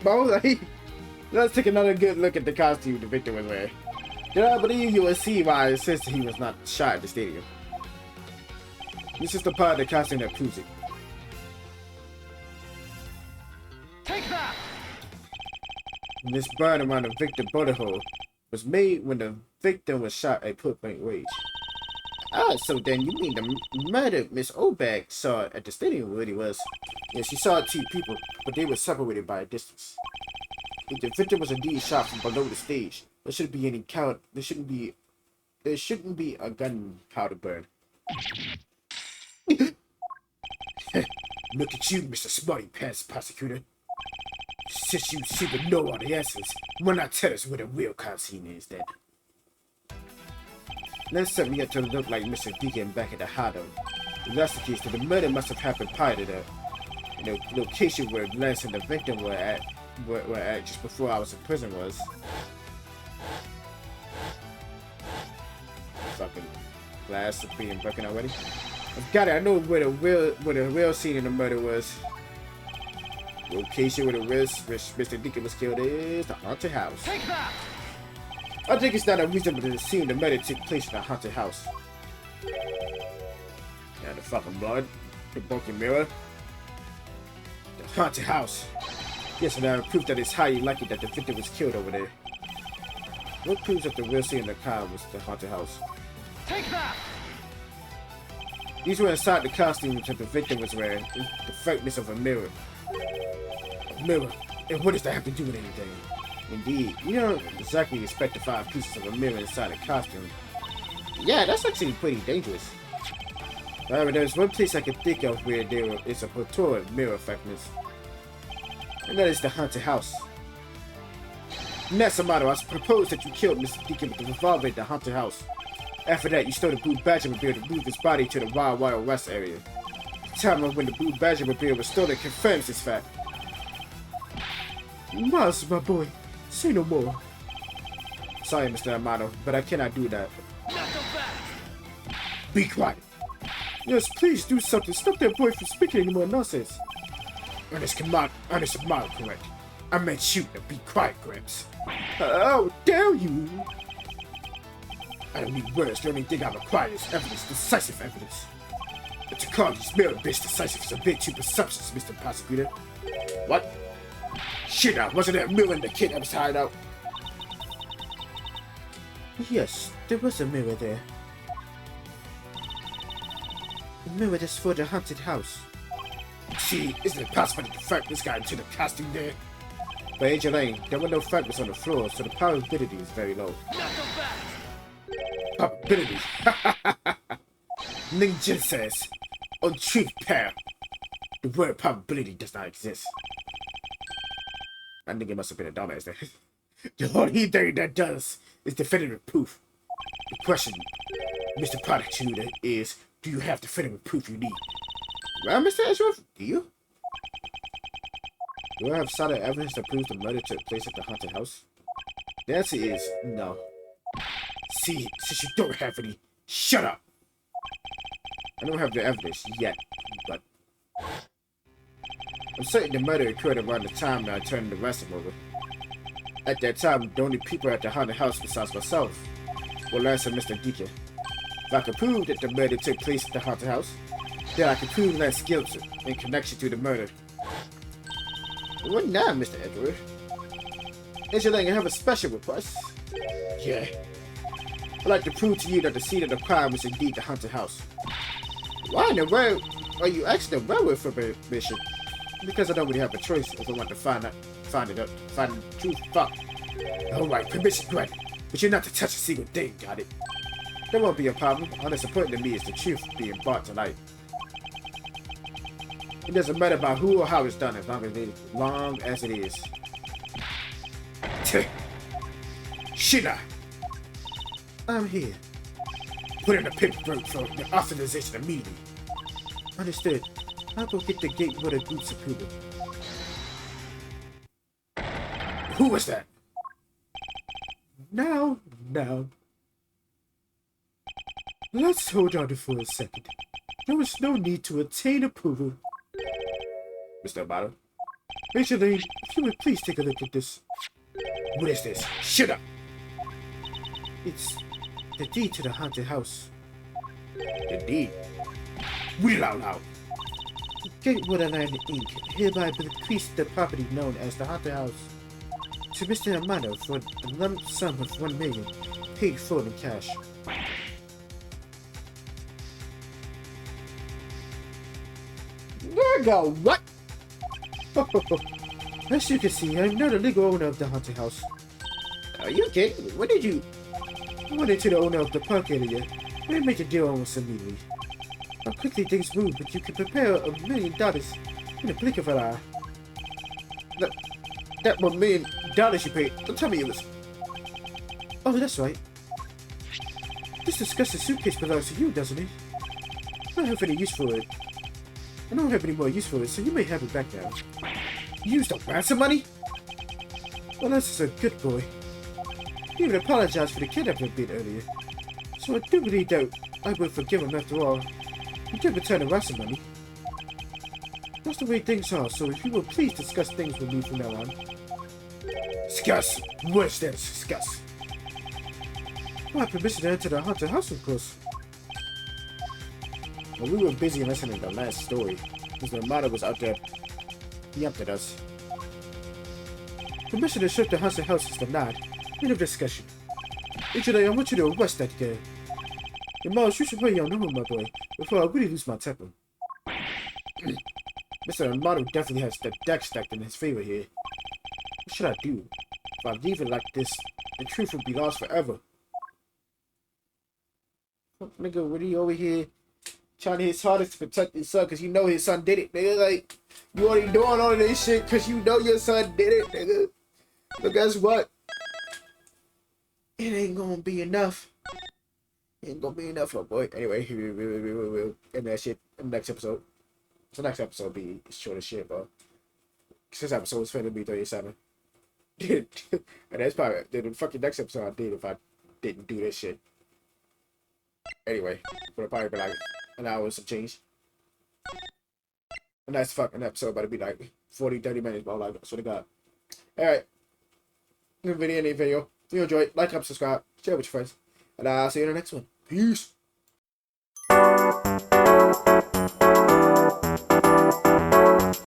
bro. Like, let's take another good look at the costume the victim was wearing. Then I believe you will see why it says that he was not shot at the stadium. This is the part of the costume that proves it. Take that! This burn around the victim bullet hole was made when the victim was shot at point-blank range. Ah, so then you mean the murdered Miss Obag saw it at the stadium where he was? Yeah, she saw 2 people, but they were separated by a distance. If the victim was indeed shot from below the stage, there shouldn't be any count. There shouldn't be a gunpowder burn. Look at you, Mr. Smarty Pants Prosecutor. Since you seem to know all the answers, why not tell us where the real crime scene is then? Let's set me up to look like Mr. Deacon back at the hideout. If that's the case, then the murder must have happened prior to the location where Lance and the victim were at just before I was in prison was. Fucking glass is being broken already. I've got it. I know where the real scene in the murder was. Location where Mr. Deacon was killed is the haunted house. Take that! I think it's not unreasonable to assume the murder took place in a haunted house. Yeah, the fucking blood, the broken mirror, the haunted house. Yes, and I have proof that it's highly likely that the victim was killed over there. What proves that the real scene in the car was the haunted house? Take that! These were inside the costumes that the victim was wearing, the frankness of a mirror. A mirror? And what does that have to do with anything? Indeed, you don't exactly expect to find pieces of a mirror inside a costume. Yeah, that's actually pretty dangerous. However, there's one place I can think of where there is a plethora of mirror fragments. And that is the haunted house. Nesamato, I propose that you killed Mr. Deacon with the revolver in the haunted house. After that, you stole the Blue Badger-mobile to move his body to the Wild West area. The time of when the Blue Badger-mobile was stolen confirms this fact. Miles, my boy, say no more. Sorry, Mr. Amato, but I cannot do that. Not so fast! Be quiet. Yes, please do something. Stop that boy from speaking any more nonsense. Ernest Amato, correct. I meant shoot and be quiet, Gramps. How dare you! I don't need words. The only thing I require is evidence, decisive evidence. But to call these mirror bits decisive is a bit too presumptuous, Mr. Prosecutor. What? Shit, wasn't there a mirror in the kid that was tied out? Yes, there was a mirror there. A mirror that's for the haunted house. See, isn't it possible to front this guy into the costume there? But Agent Lane, there were no fragments on the floor, so the probability is very low. Not so fast! Probability. Ninja says, untruth pair. The word probability does not exist. I think it must have been a dumbass there. The only thing that does is definitive proof. The question, Mr. Prosecutor, is do you have definitive proof you need? Well, Mr. Ashworth, do you? Do I have solid evidence that proves the murder took place at the haunted house? The answer is no. See, since you don't have any, shut up! I don't have the evidence yet, but I'm certain the murder occurred around the time that I turned the ransom over. At that time, the only people at the haunted house besides myself were Lance and Mr. Deacon. If I could prove that the murder took place at the haunted house, then I could prove Lance's guilt in connection to the murder. What now, Mr. Edward? Agent Lang, I have a special request. Yeah. I'd like to prove to you that the scene of the crime was indeed the haunted house. Why in the world are you asking the railroad for permission? Because I don't really have a choice if I want to find the truth. Fuck. Alright, permission granted. But you're not to touch a single thing, got it? There won't be a problem. All that's important to me is the truth being brought to light. It doesn't matter about who or how it's done as long as it is. Shida! I'm here. Put in the paperwork for the authorization immediately. Understood. I'll go get the gate with a group's approval. Who was that? Now. Let's hold on for a second. There is no need to attain approval. Mr. Amato? Agent Lane, if you would please take a look at this. What is this? Shut up! It's the deed to the haunted house. The deed? Read it out loud. Gatewood Land Inc. hereby bequeaths the property known as the haunted house to Mr. Amato for a lump sum of $1 million, paid full in cash. Nigga, what? As you can see, I'm not a legal owner of the haunted house. Are you kidding? When did you? I went into the owner of the park area and make a deal almost immediately. How quickly things move, but you can prepare $1 million in a blink of an eye. That $1 million you paid, don't tell me it was... Oh, that's right. This disgusting suitcase belongs to you, doesn't it? I don't have any use for it. I don't have any more use for it, so you may have it back now. You used the ransom money? Well, this is a good boy. He even apologized for the kidnapping bit earlier. So I do believe that I will forgive him after all. He did return the ransom money. That's the way things are, so if you will please discuss things with me from now on. Discuss? What's that? Discuss? I have permission to enter the haunted house, of course. Well, we were busy listening to the last story. Mr. Amato was out there. He upped us. Permission to search the haunted house is denied. End of discussion. Today, I want you to arrest that guy. And Miles, you should hurry on home, my boy, before I really lose my temper. Mr. Amato definitely has the deck stacked in his favor here. What should I do? If I leave it like this, the truth will be lost forever. Nigga, really over here trying his hardest to protect his son because you know his son did it, nigga. Like, you already doing all of this shit because you know your son did it, nigga. But guess what? It ain't gonna be enough. It ain't gonna be enough, my boy. Anyway, we'll end that shit in the next episode. So next episode be short as shit, bro. This episode was finna be 37. And that's probably the fucking next episode I did if I didn't do this shit. Anyway, would have probably been like an hour and some change. A nice fucking episode, but it'd be like 40, 30 minutes, bro. Like, swear to God. Alright. New video, new video. If you enjoyed, like, subscribe, share with your friends. And I'll see you in the next one. Peace.